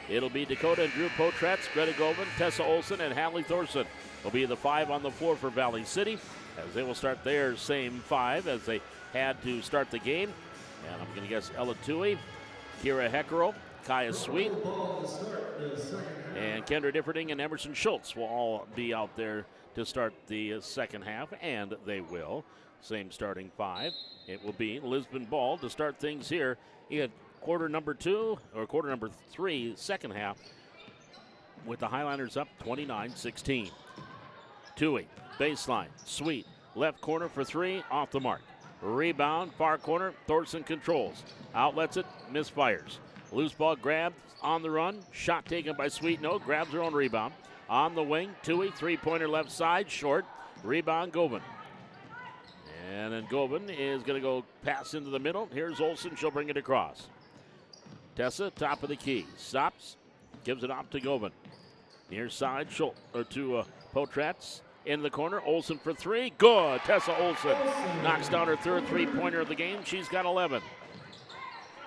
it'll be Dakota and Drew Potratz, Greta Govan, Tessa Olson, and Hadley Thorson will be the 5 on the floor for Valley City, as they will start their same 5 as they had to start the game. And I'm going to guess Ella Tui, Kira Heckerl, Kaya Sweet, and Kendra Differding and Emerson Schultz will all be out there to start the second half, and they will. Same starting 5. It will be Lisbon Ball to start things here in quarter number 3, second half, with the Highliners up 29-16. Tui, baseline, Sweet, left corner for 3, off the mark. Rebound, far corner, Thorson controls. Outlets it, misfires. Loose ball grabbed on the run, shot taken by Sweet, no, grabs her own rebound. On the wing, Tui, 3-pointer left side, short. Rebound, Govan. And then Govan is going to go pass into the middle. Here's Olson, she'll bring it across. Tessa, top of the key, stops, gives it off to Govan. Near side, Schultz, or to Potratz. In the corner, Olson for 3, good. Tessa Olson knocks down her third 3-pointer of the game. She's got 11.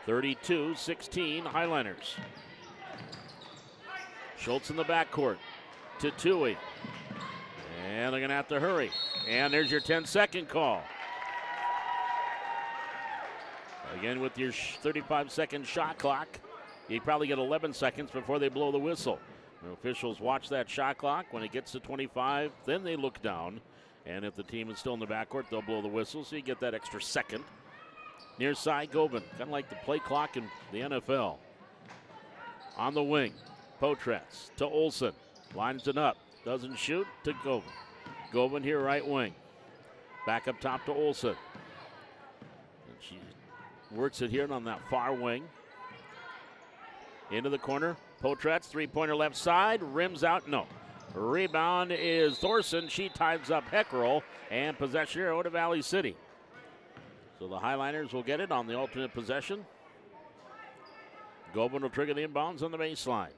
32-16 Highliners. Schultz in the backcourt to Tui. And they're going to have to hurry. And there's your 10-second call. Again, with your 35-second shot clock, you probably get 11 seconds before they blow the whistle. The officials watch that shot clock. When it gets to 25, then they look down. And if the team is still in the backcourt, they'll blow the whistle, so you get that extra second. Near side, Govan, kind of like the play clock in the NFL. On the wing, Potratz to Olson. Lines it up, doesn't shoot, to Govan. Govan here, right wing. Back up top to Olson. And she works it here on that far wing. Into the corner. Potratz, three-pointer left side. Rims out. No. Rebound is Thorson. She ties up Heckerl. And possession here to Valley City. So the Highliners will get it on the alternate possession. Govan will trigger the inbounds on the baseline.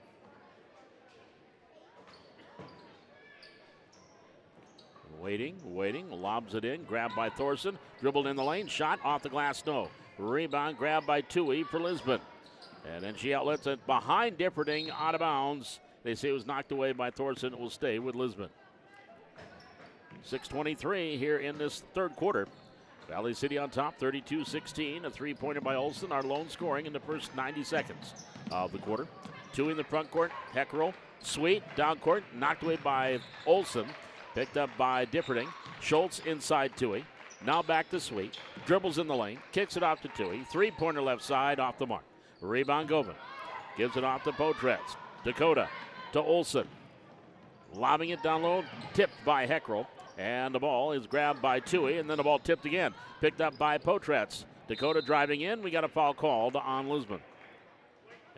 Waiting, lobs it in, grabbed by Thorson, dribbled in the lane, shot off the glass, no. Rebound, grabbed by Tui for Lisbon. And then she outlets it behind Differding, out of bounds. They say it was knocked away by Thorson. It will stay with Lisbon. 6:23 here in this third quarter. Valley City on top, 32-16. A three-pointer by Olsen, our lone scoring in the first 90 seconds of the quarter. Tui in the front court, Heckerl, Sweet, down court, knocked away by Olsen. Picked up by Differding. Schultz inside Tui. Now back to Sweet. Dribbles in the lane. Kicks it off to Tui. Three-pointer left side off the mark. Rebound Govan. Gives it off to Potratz. Dakota to Olsen. Lobbing it down low. Tipped by Heckerl. And the ball is grabbed by Tui. And then the ball tipped again. Picked up by Potratz. Dakota driving in. We got a foul called on Lisbon.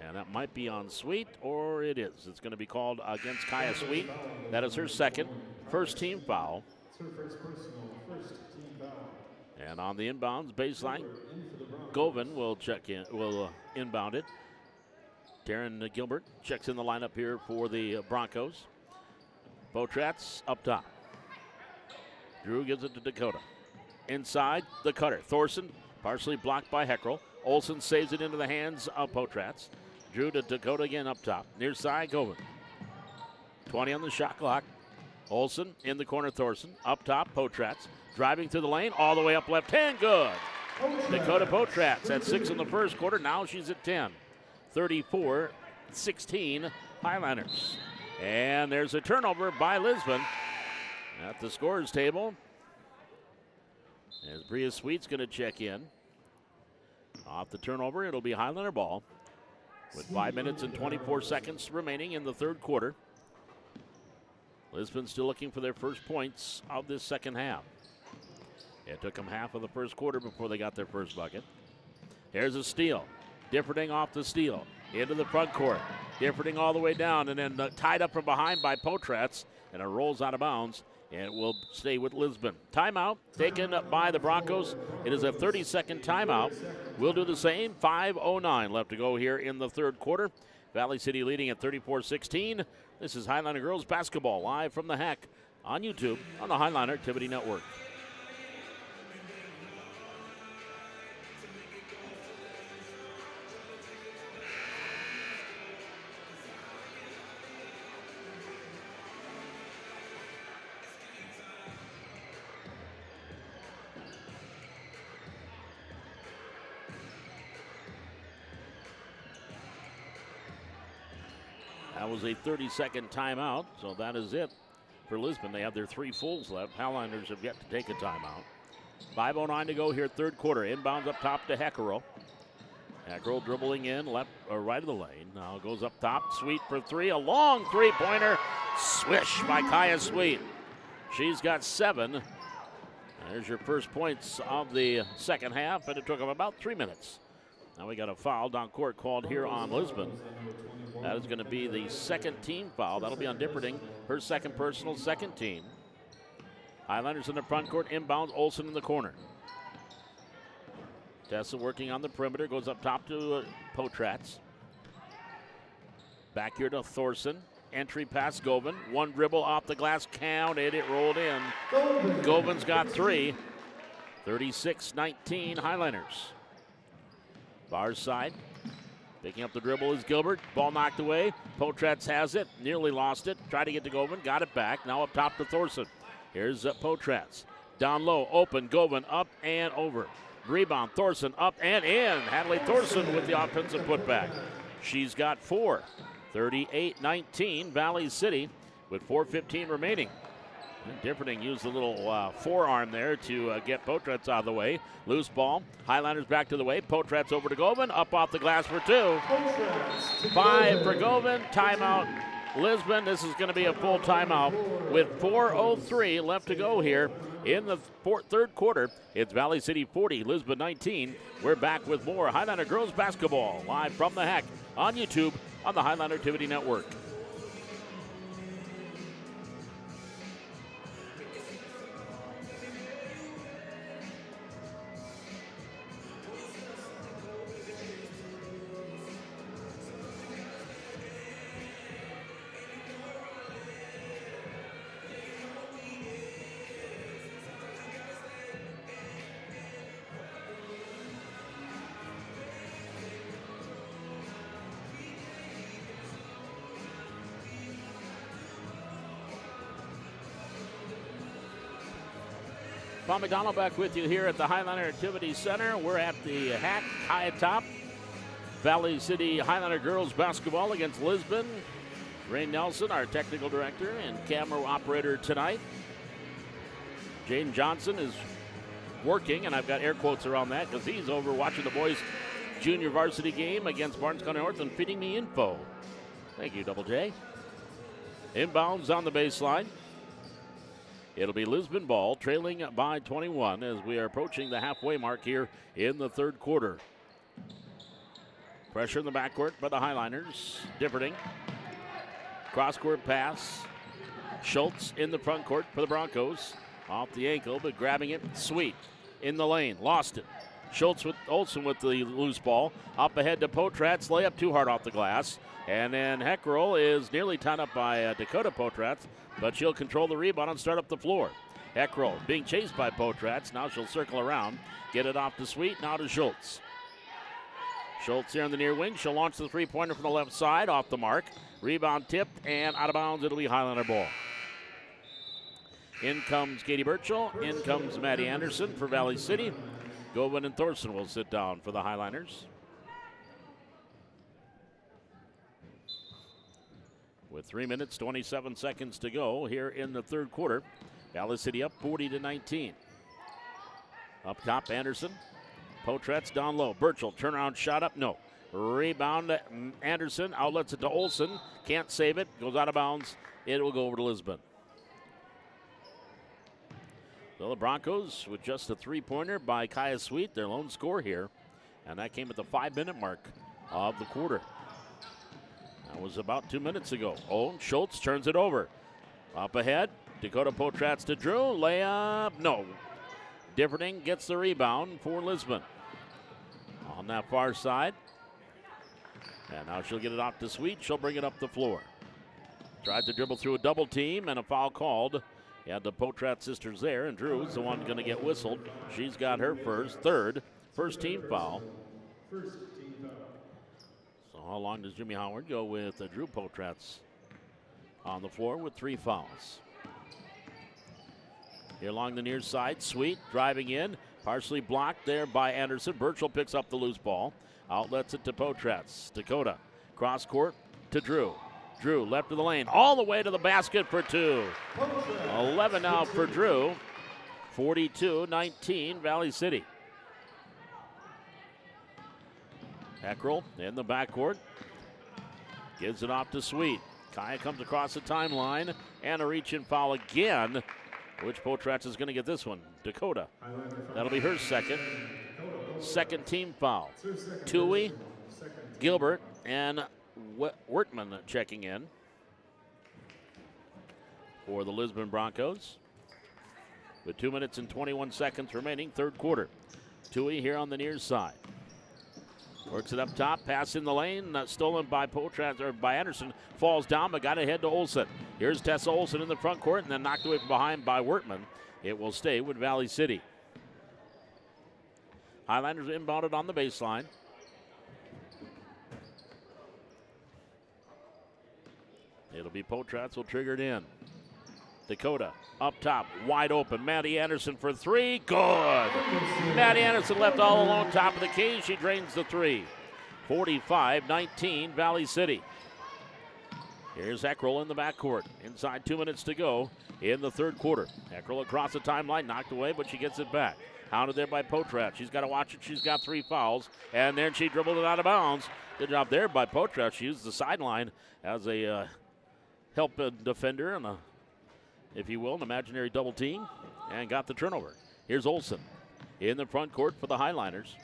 And that might be on Sweet, or it is. It's going to be called against Kaya Sweet. That is her second, first team foul. And on the inbounds baseline, Govan will inbound it. Taryn Gilbert checks in the lineup here for the Broncos. Potratz up top. Drew gives it to Dakota. Inside, the cutter. Thorson, partially blocked by Heckerl. Olsen saves it into the hands of Potratz. Drew to Dakota again up top. Near side, Govan. 20 on the shot clock. Olsen in the corner, Thorson. Up top, Potratz. Driving through the lane, all the way up left hand, good. Dakota Potratz at 6 in the first quarter. Now she's at 10. 34-16 Highliners. And there's a turnover by Lisbon at the scorers table. As Bria Sweet's going to check in. Off the turnover, it'll be Highlander ball with 5 minutes and 24 seconds remaining in the third quarter. Lisbon still looking for their first points of this second half. It took them half of the first quarter before they got their first bucket. Here's a steal. Differding off the steal. Into the front court. Differding all the way down and then tied up from behind by Potratz, and it rolls out of bounds. And it will stay with Lisbon. Timeout taken by the Broncos. It is a 30-second timeout. We'll do the same. 5:09 left to go here in the third quarter. Valley City leading at 34-16. This is Highliner Girls Basketball live from the Hack on YouTube on the Highliner Activity Network. That was a 30-second timeout, so that is it for Lisbon. They have their 3 fulls left. Highliners have yet to take a timeout. 5:09 to go here, third quarter. Inbounds up top to Heckerl. Heckerl dribbling in left or right of the lane. Now goes up top. Sweet for 3. A long three-pointer. Swish by Kaya Sweet. She's got 7. There's your first points of the second half, and it took them about 3 minutes. Now we got a foul down court called here on Lisbon. That is going to be the second team foul. That'll be on Differding, her second personal, second team. Highlanders in the front court, inbounds, Olsen in the corner. Tessa working on the perimeter, goes up top to Potratz. Back here to Thorson. Entry pass Govan. One dribble off the glass, counted, it rolled in. Govan's got 3. 36-19 Highlanders. Far side. Picking up the dribble is Gilbert. Ball knocked away. Potratz has it. Nearly lost it. Tried to get to Govan. Got it back. Now up top to Thorson. Here's Potratz. Down low. Open. Govan up and over. Rebound. Thorson up and in. Hadley Thorson with the offensive putback. She's got 4. 38-19 Valley City with 4:15 remaining. And Differding used a little forearm there to get Potratz out of the way. Loose ball. Highlanders back to the way. Potratz over to Govan. Up off the glass for 2. 5 for Govan. Timeout Lisbon. This is going to be a full timeout with 4:03 left to go here in the third quarter. It's Valley City 40, Lisbon 19. We're back with more Highliner Girls Basketball live from the Hack on YouTube on the Highliner Activity Network. Paul McDonald back with you here at the Highliner Activity Center. We're at the Hack High Top. Valley City Highliner girls basketball against Lisbon. Ray Nelson, our technical director and camera operator tonight. Jaden Johnson is working, and I've got air quotes around that because he's over watching the boys' junior varsity game against Barnes County North and feeding me info. Thank you, Double J. Inbounds on the baseline. It'll be Lisbon ball, trailing by 21 as we are approaching the halfway mark here in the third quarter. Pressure in the backcourt by the Highliners. Differting. Cross-court pass. Schultz in the front court for the Broncos. Off the ankle, but grabbing it. Sweet in the lane. Lost it. Schultz with Olsen with the loose ball. Up ahead to Potratz. Layup too hard off the glass. And then Heckrell is nearly tied up by Dakota Potratz, but she'll control the rebound and start up the floor. Heckrell being chased by Potratz. Now she'll circle around. Get it off to Sweet. Now to Schultz. Schultz here on the near wing. She'll launch the three-pointer from the left side. Off the mark. Rebound tipped and out of bounds. It'll be Highliner ball. In comes Katie Birchall. In comes Maddie Anderson for Valley City. Govan and Thorson will sit down for the Highliners. With 3 minutes, 27 seconds to go here in the third quarter. Valley City up 40-19. Up top, Anderson. Potratz down low. Birchall, turnaround shot up, no. Rebound, Anderson, outlets it to Olsen. Can't save it, goes out of bounds. It will go over to Lisbon. So the Broncos with just a three-pointer by Kaya Sweet, their lone score here. And that came at the 5-minute mark of the quarter. That was about 2 minutes ago. Oh, Schultz turns it over. Up ahead, Dakota Potratz to Drew. Layup, no. Differting gets the rebound for Lisbon. On that far side. And now she'll get it off to Sweet. She'll bring it up the floor. Tried to dribble through a double team and a foul called. You had the Potratz sisters there, and Drew's the one going to get whistled. She's got her first team foul. So how long does Jimmy Howard go with Drew Potratz on the floor with 3 fouls? Here along the near side, Sweet driving in, partially blocked there by Anderson. Birchall picks up the loose ball, outlets it to Potratz. Dakota, cross court to Drew. Drew left of the lane, all the way to the basket for 2. 11 now for Drew. 42-19 Valley City. Heckrell in the backcourt. Gives it off to Sweet. Kaya comes across the timeline and a reach-in foul again. Which Potratz is going to get this one? Dakota. That'll be her second team foul. Tui, Gilbert, and Wertman checking in for the Lisbon Broncos. With 2 minutes and 21 seconds remaining, third quarter. Tui here on the near side. Works it up top, pass in the lane, stolen by Potratz or by Anderson, falls down but got ahead to Olsen. Here's Tessa Olsen in the front court and then knocked away from behind by Wertman. It will stay with Valley City. Highlanders inbounded on the baseline. It'll be Potratz will trigger it in. Dakota up top, wide open. Maddie Anderson for 3, good. Maddie Anderson left all alone, top of the key. She drains the 3. 45-19 Valley City. Here's Heckrell in the backcourt. Inside 2 minutes to go in the third quarter. Heckrell across the timeline, knocked away, but she gets it back. Hounded there by Potratz. She's got to watch it. She's got 3 fouls, and then she dribbled it out of bounds. Good job there by Potratz. She used the sideline as a help defender and a, if you will, an imaginary double team, and got the turnover. Here's Olsen in the front court for the Highliners.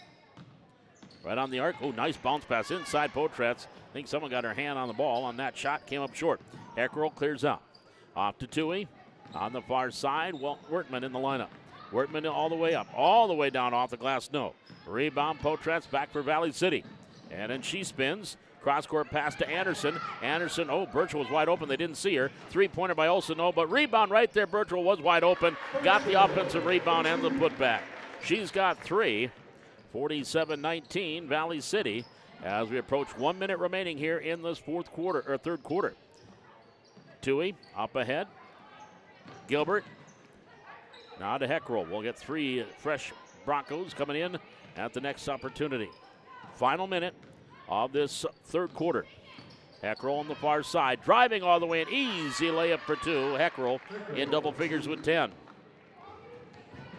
Right on the arc. Oh, nice bounce pass inside Potratz. I think someone got her hand on the ball on that shot. Came up short. Heckrell clears out. Off to Toohey. On the far side, Wertman in the lineup. Wertman all the way up. All the way down off the glass. No. Rebound Potratz back for Valley City. And then she spins. Cross-court pass to Anderson. Anderson, Birchall was wide open. They didn't see her. Three-pointer by Olsen, no, but rebound right there. Birchall was wide open. Got the offensive rebound and the putback. She's got 3. 47-19, Valley City, as we approach 1 minute remaining here in this third quarter. Toohey up ahead. Gilbert. Now to Heckrell. We'll get 3 fresh Broncos coming in at the next opportunity. Final minute of this third quarter. Heckrell on the far side, driving all the way, an easy layup for 2. Heckrell in double figures with 10.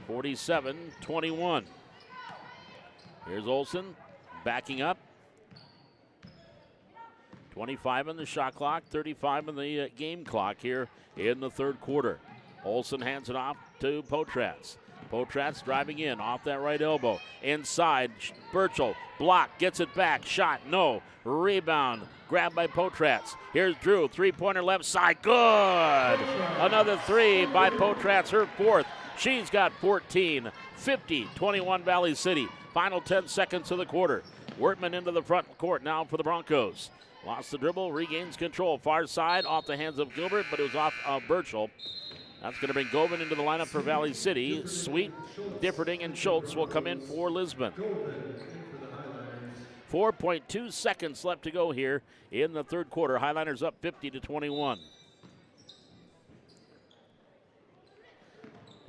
47-21. Here's Olsen backing up. 25 on the shot clock, 35 on the game clock here in the third quarter. Olsen hands it off to Potratz. Potratz driving in off that right elbow. Inside, Birchall, block, gets it back, shot, no. Rebound, grabbed by Potratz. Here's Drew, three-pointer left side, good! Another 3 by Potratz, her 4th. She's got 14, 50-21 Valley City. Final 10 seconds of the quarter. Wertman into the front court now for the Broncos. Lost the dribble, regains control. Far side, off the hands of Gilbert, but it was off Birchall. That's going to bring Govan into the lineup for Valley City. Sweet, Differding, and Schultz will come in for Lisbon. 4.2 seconds left to go here in the third quarter. Highliners up 50-21.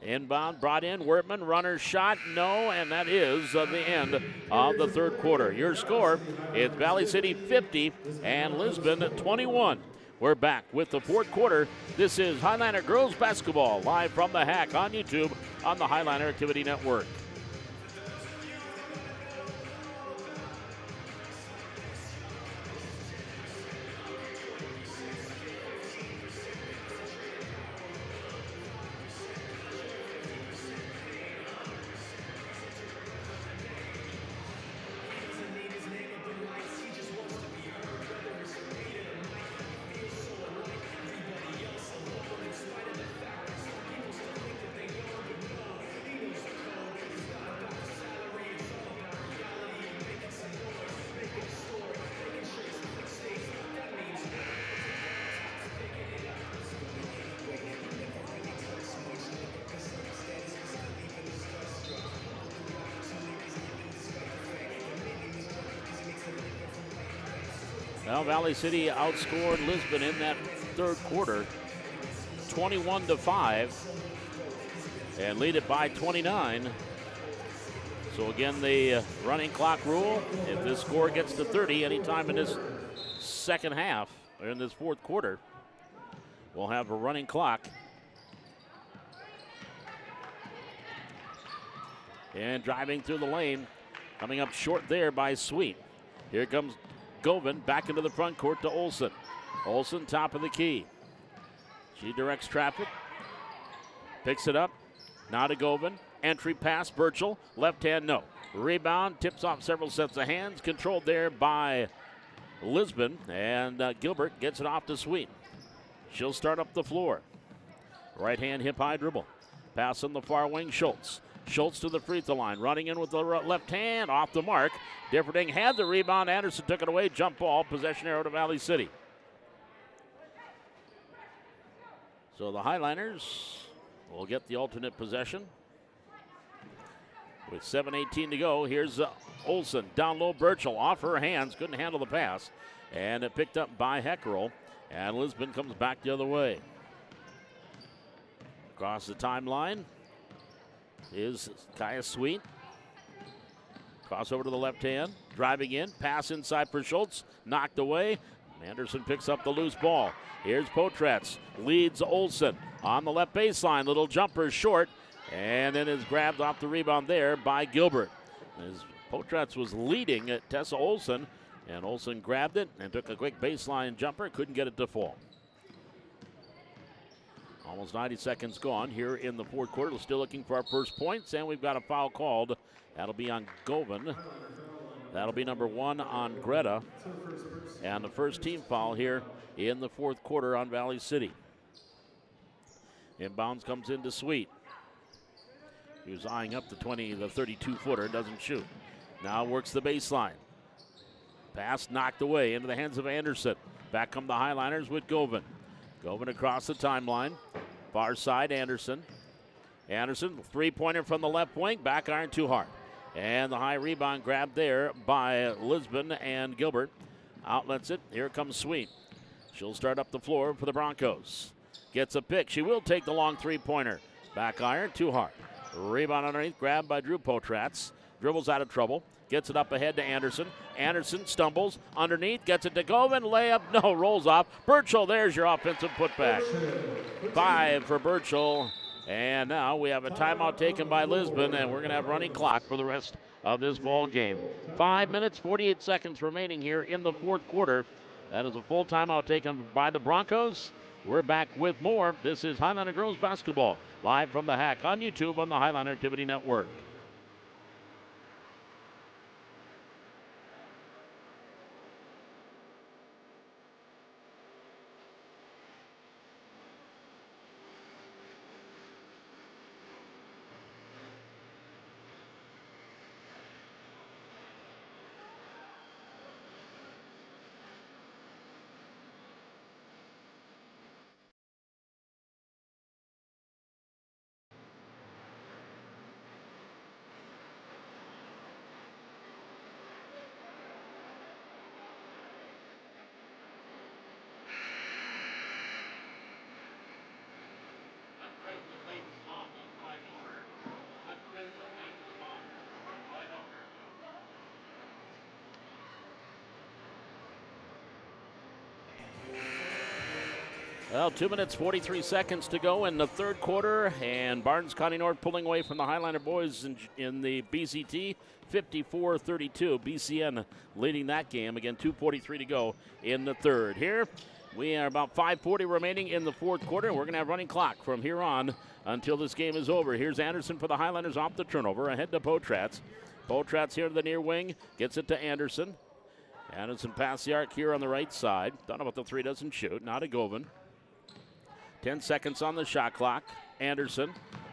Inbound brought in, Wertman, runner shot, no, and that is the end of the third quarter. Your score is Valley City 50 and Lisbon 21. We're back with the fourth quarter. This is Highliner Girls Basketball, live from the Hack on YouTube on the Highliner Activity Network. Well, Valley City outscored Lisbon in that third quarter, 21-5, and lead it by 29. So again, the running clock rule, if this score gets to 30 anytime in this second half, or in this fourth quarter, we'll have a running clock. And driving through the lane, coming up short there by Sweet. Here comes Govan back into the front court to Olsen. Olsen, top of the key. She directs traffic. Picks it up. Now to Govan. Entry pass, Birchall. Left hand, no. Rebound, tips off several sets of hands. Controlled there by Lisbon. And Gilbert gets it off to Sweet. She'll start up the floor. Right hand hip high dribble. Pass on the far wing, Schultz. Schultz to the free throw line, running in with the left hand, off the mark. Differding had the rebound. Anderson took it away. Jump ball, possession arrow to Valley City. So the Highliners will get the alternate possession. With 7:18 to go, here's Olsen. Down low, Birchall off her hands. Couldn't handle the pass. And it picked up by Heckrell. And Lisbon comes back the other way. Across the timeline is Kaya Sweet. Crossover to the left hand. Driving in. Pass inside for Schultz. Knocked away. Anderson picks up the loose ball. Here's Potratz. Leads Olsen on the left baseline. Little jumper short. And then is grabbed off the rebound there by Gilbert. As Potratz was leading at Tessa Olsen. And Olsen grabbed it and took a quick baseline jumper. Couldn't get it to fall. Almost 90 seconds gone here in the fourth quarter. We're still looking for our first points, and we've got a foul called. That'll be on Govan. That'll be number 1 on Greta. And the first team foul here in the fourth quarter on Valley City. Inbounds comes into Sweet. He was eyeing up the 32-footer, doesn't shoot. Now works the baseline. Pass knocked away into the hands of Anderson. Back come the Highliners with Govan. Govan across the timeline. Far side, Anderson. Anderson, three-pointer from the left wing. Back iron too hard. And the high rebound grabbed there by Lisbon and Gilbert. Outlets it. Here comes Sweet. She'll start up the floor for the Broncos. Gets a pick. She will take the long three-pointer. Back iron too hard. Rebound underneath. Grabbed by Drew Potratz. Dribbles out of trouble. Gets it up ahead to Anderson. Anderson stumbles underneath. Gets it to Govan. Layup. No. Rolls off. Burchell. There's your offensive putback. 5 for Burchell. And now we have a timeout taken by Lisbon, and we're going to have running clock for the rest of this ball game. 5 minutes, 48 seconds remaining here in the fourth quarter. That is a full timeout taken by the Broncos. We're back with more. This is Highliner Girls Basketball, live from the Hack on YouTube on the Highliner Activity Network. Well, 2 minutes, 43 seconds to go in the third quarter, and Barnes County North pulling away from the Highliner boys in the BCT, 54-32. BCN leading that game. Again, 2:43 to go in the third. Here, we are about 5:40 remaining in the fourth quarter. We're going to have running clock from here on until this game is over. Here's Anderson for the Highlanders off the turnover, ahead to Potratz. Potratz here to the near wing, gets it to Anderson. Anderson past the arc here on the right side. Don't know about the three, doesn't shoot. Now to Govan. 10 seconds on the shot clock. Anderson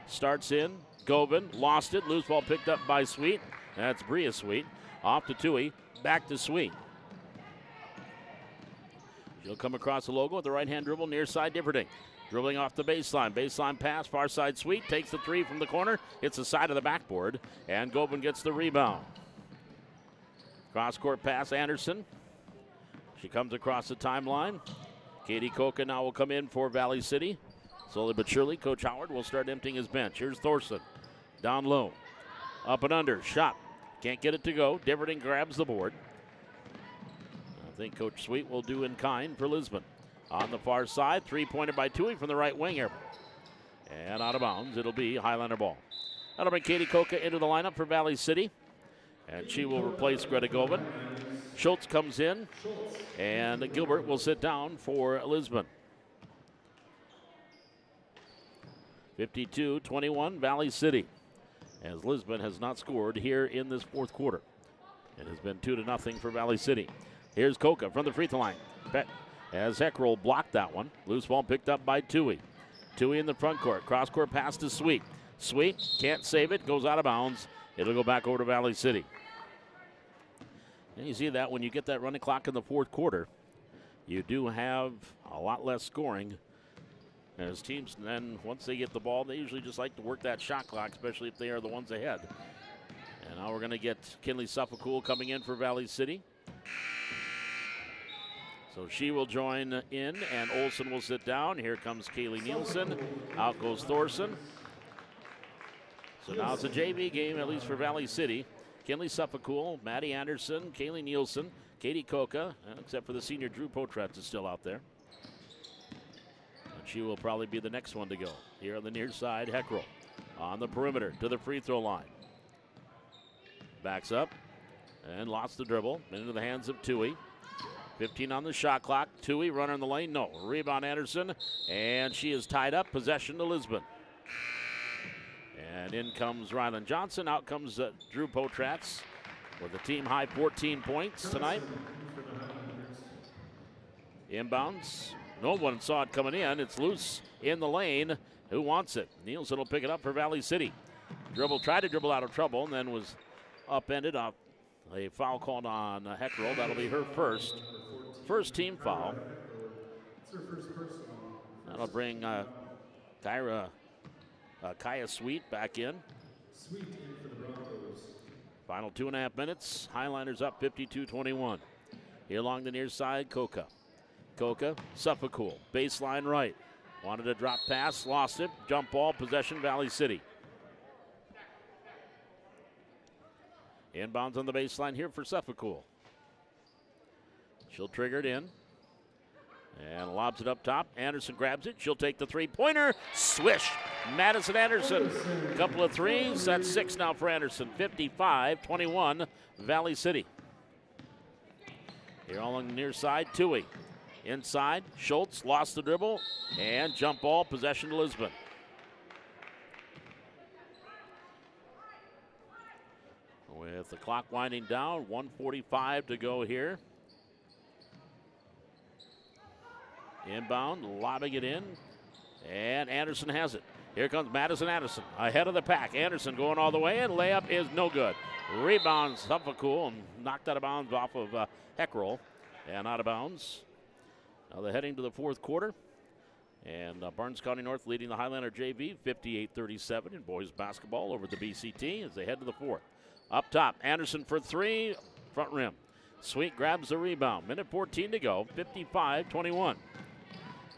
starts in. Govan lost it. Loose ball picked up by Sweet. That's Bria Sweet. Off to Tui. Back to Sweet. She'll come across the logo with the right hand dribble near side Differding. Dribbling off the baseline. Baseline pass. Far side Sweet. Takes the three from the corner. It's the side of the backboard. And Govan gets the rebound. Cross court pass. Anderson. She comes across the timeline. Katie Koka now will come in for Valley City. Slowly but surely, Coach Howard will start emptying his bench. Here's Thorson. Down low. Up and under. Shot. Can't get it to go. Differding grabs the board. I think Coach Sweet will do in kind for Lisbon. On the far side, three-pointed by Tui from the right wing here. And out of bounds, it'll be Highlander ball. That'll bring Katie Koka into the lineup for Valley City. And she will replace Greta Govan. Schultz comes in, and Gilbert will sit down for Lisbon. 52-21, Valley City, as Lisbon has not scored here in this fourth quarter. It has been 2-0 for Valley City. Here's Koka from the free throw line. As Heckrell blocked that one. Loose ball picked up by Tui. Tui in the front court. Cross court pass to Sweet. Sweet can't save it, goes out of bounds. It'll go back over to Valley City. And you see that when you get that running clock in the fourth quarter, you do have a lot less scoring. As teams then, once they get the ball, they usually just like to work that shot clock, especially if they are the ones ahead. And now we're going to get Kinley Suffolcool coming in for Valley City. So she will join in, and Olsen will sit down. Here comes Kaylee Nielsen. Out goes Thorson. So now it's a JV game, at least for Valley City. Kinley Suffolcool, Maddie Anderson, Kaylee Nielsen, Katie Koka, except for the senior Drew Potratz is still out there. And she will probably be the next one to go. Here on the near side, Heckrell on the perimeter to the free throw line. Backs up and lost the dribble into the hands of Tui. 15 on the shot clock. Tui, runner in the lane, no. Rebound Anderson, and she is tied up. Possession to Lisbon. And in comes Ryland Johnson. Out comes Drew Potratz. with a team high 14 points tonight. Inbounds. No one saw it coming in. It's loose in the lane. Who wants it? Nielsen will pick it up for Valley City. Tried to dribble out of trouble, and then was upended up. A foul called on Heckrell. That'll be her first team foul. That'll bring Kaya Sweet back in. Final 2.5 minutes. Highliners up 52-21. Here along the near side, Koka, Suffolcool, baseline right. Wanted a drop pass, lost it. Jump ball, possession, Valley City. Inbounds on the baseline here for Suffolcool. She'll trigger it in. And lobs it up top. Anderson grabs it. She'll take the three-pointer. Swish. Madison Anderson. Couple of threes. That's 6 now for Anderson. 55-21, Valley City. Here along the near side, Tui. Inside, Schultz lost the dribble. And jump ball, possession to Lisbon. With the clock winding down, 1:45 to go here. Inbound, lobbing it in, and Anderson has it. Here comes Madison Anderson, ahead of the pack. Anderson going all the way, and layup is no good. Rebound, Suffolcool, and knocked out of bounds off of Heckrell, and out of bounds. Now they're heading to the fourth quarter, and Barnes County North leading the Highlander JV 58-37 in boys basketball over the BCT as they head to the fourth. Up top, Anderson for three, front rim. Sweet grabs the rebound. Minute 14 to go, 55-21.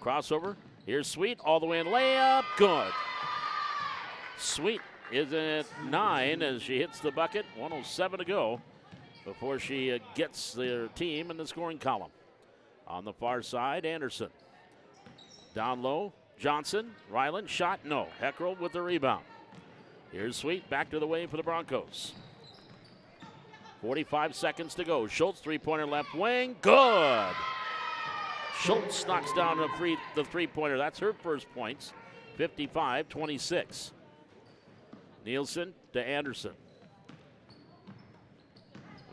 Crossover, here's Sweet all the way in layup, good. Sweet is at 9 as she hits the bucket, 1:07 to go before she gets their team in the scoring column. On the far side, Anderson. Down low, Johnson, Ryland, shot, no. Heckrell with the rebound. Here's Sweet, back to the way for the Broncos. 45 seconds to go. Schultz, three-pointer left wing, good. Schultz knocks down the three-pointer. That's her first points, 55-26. Nielsen to Anderson.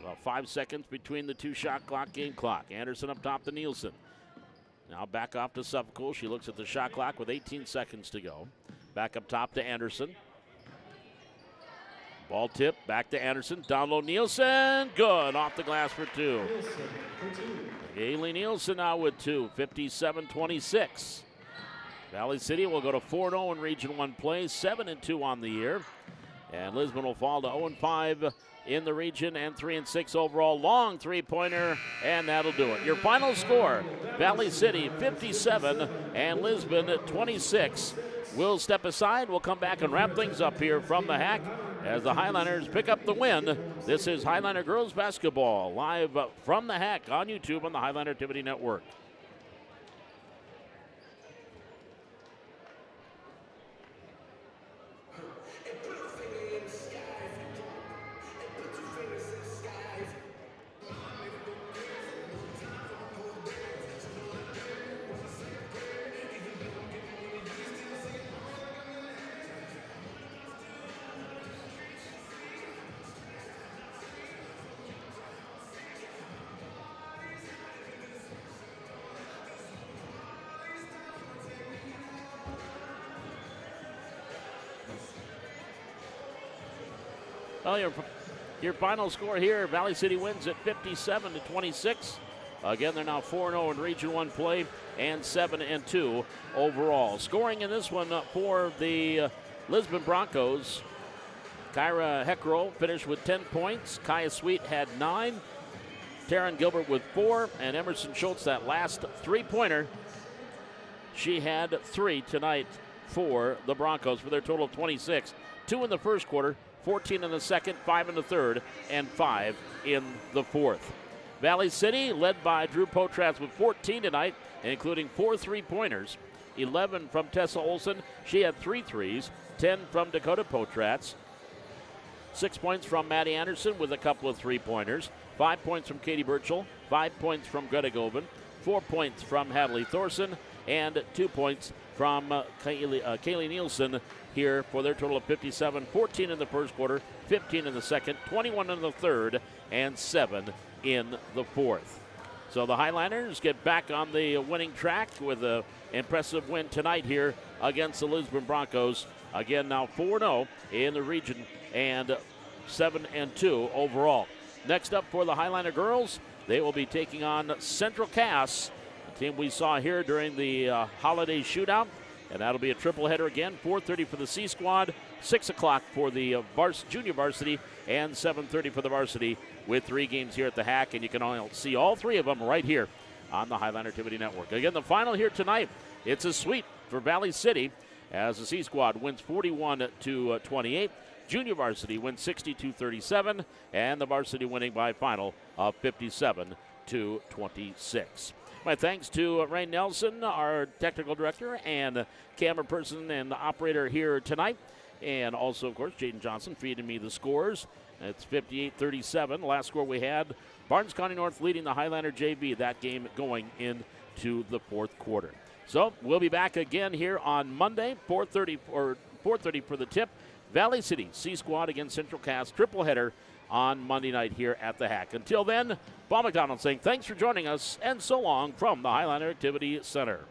About 5 seconds between the two shot clock, game clock. Anderson up top to Nielsen. Now back off to Suffolcool. She looks at the shot clock with 18 seconds to go. Back up top to Anderson. Ball tip, back to Anderson. Down low, Nielsen. Good, off the glass for two. Haley Nielsen now with two, 57-26. Valley City will go to 4-0 in Region 1 play, 7-2 on the year. And Lisbon will fall to 0-5 in the region and 3-6 overall. Long three-pointer, and that'll do it. Your final score, Valley City 57 and Lisbon 26. We'll step aside. We'll come back and wrap things up here from the Hack as the Highlanders pick up the win. This is Highlander Girls Basketball live from the Hack on YouTube on the Highlander Activity Network. Well, your final score here, Valley City wins at 57-26. Again, they're now 4-0 in Region 1 play and 7-2 overall. Scoring in this one for the Lisbon Broncos, Kyra Heckrell finished with 10 points. Kaya Sweet had 9. Taryn Gilbert with 4. And Emerson Schultz, that last three-pointer, she had 3 tonight for the Broncos for their total of 26. 2 in the first quarter, 14 in the second, 5 in the third, and 5 in the fourth. Valley City led by Drew Potratz with 14 tonight, including 4 three-pointers, 11 from Tessa Olson. She had 3 threes, 10 from Dakota Potratz. 6 points from Maddie Anderson with a couple of three-pointers. 5 points from Katie Birchall, 5 points from Greta Govan, 4 points from Hadley Thorson, and 2 points from Kaylee Nielsen here for their total of 57. 14 in the first quarter, 15 in the second, 21 in the third, and 7 in the fourth. So the Highlanders get back on the winning track with an impressive win tonight here against the Lisbon Broncos. Again, now 4-0 in the region and 7-2 overall. Next up for the Highlander girls, they will be taking on Central Cass, the team we saw here during the holiday shootout. And that'll be a triple header again, 4:30 for the C squad, 6 o'clock for the junior varsity, and 7:30 for the varsity, with 3 games here at the Hack. And you can all see all 3 of them right here on the Highlander Activity Network. Again, the final here tonight, it's a sweep for Valley City as the C squad wins 41-28. Junior varsity wins 62-37, and the varsity winning by a final of 57-26. My thanks to Ray Nelson, our technical director and camera person and operator here tonight. And also, of course, Jaden Johnson feeding me the scores. It's 58-37. Last score we had, Barnes County North leading the Highlander JV, that game going into the fourth quarter. So we'll be back again here on Monday, 4:30 for the tip. Valley City C Squad against Central Cass, triple header on Monday night here at the Hack. Until then, Bob McDonald saying thanks for joining us and so long from the Highlander Activity Center.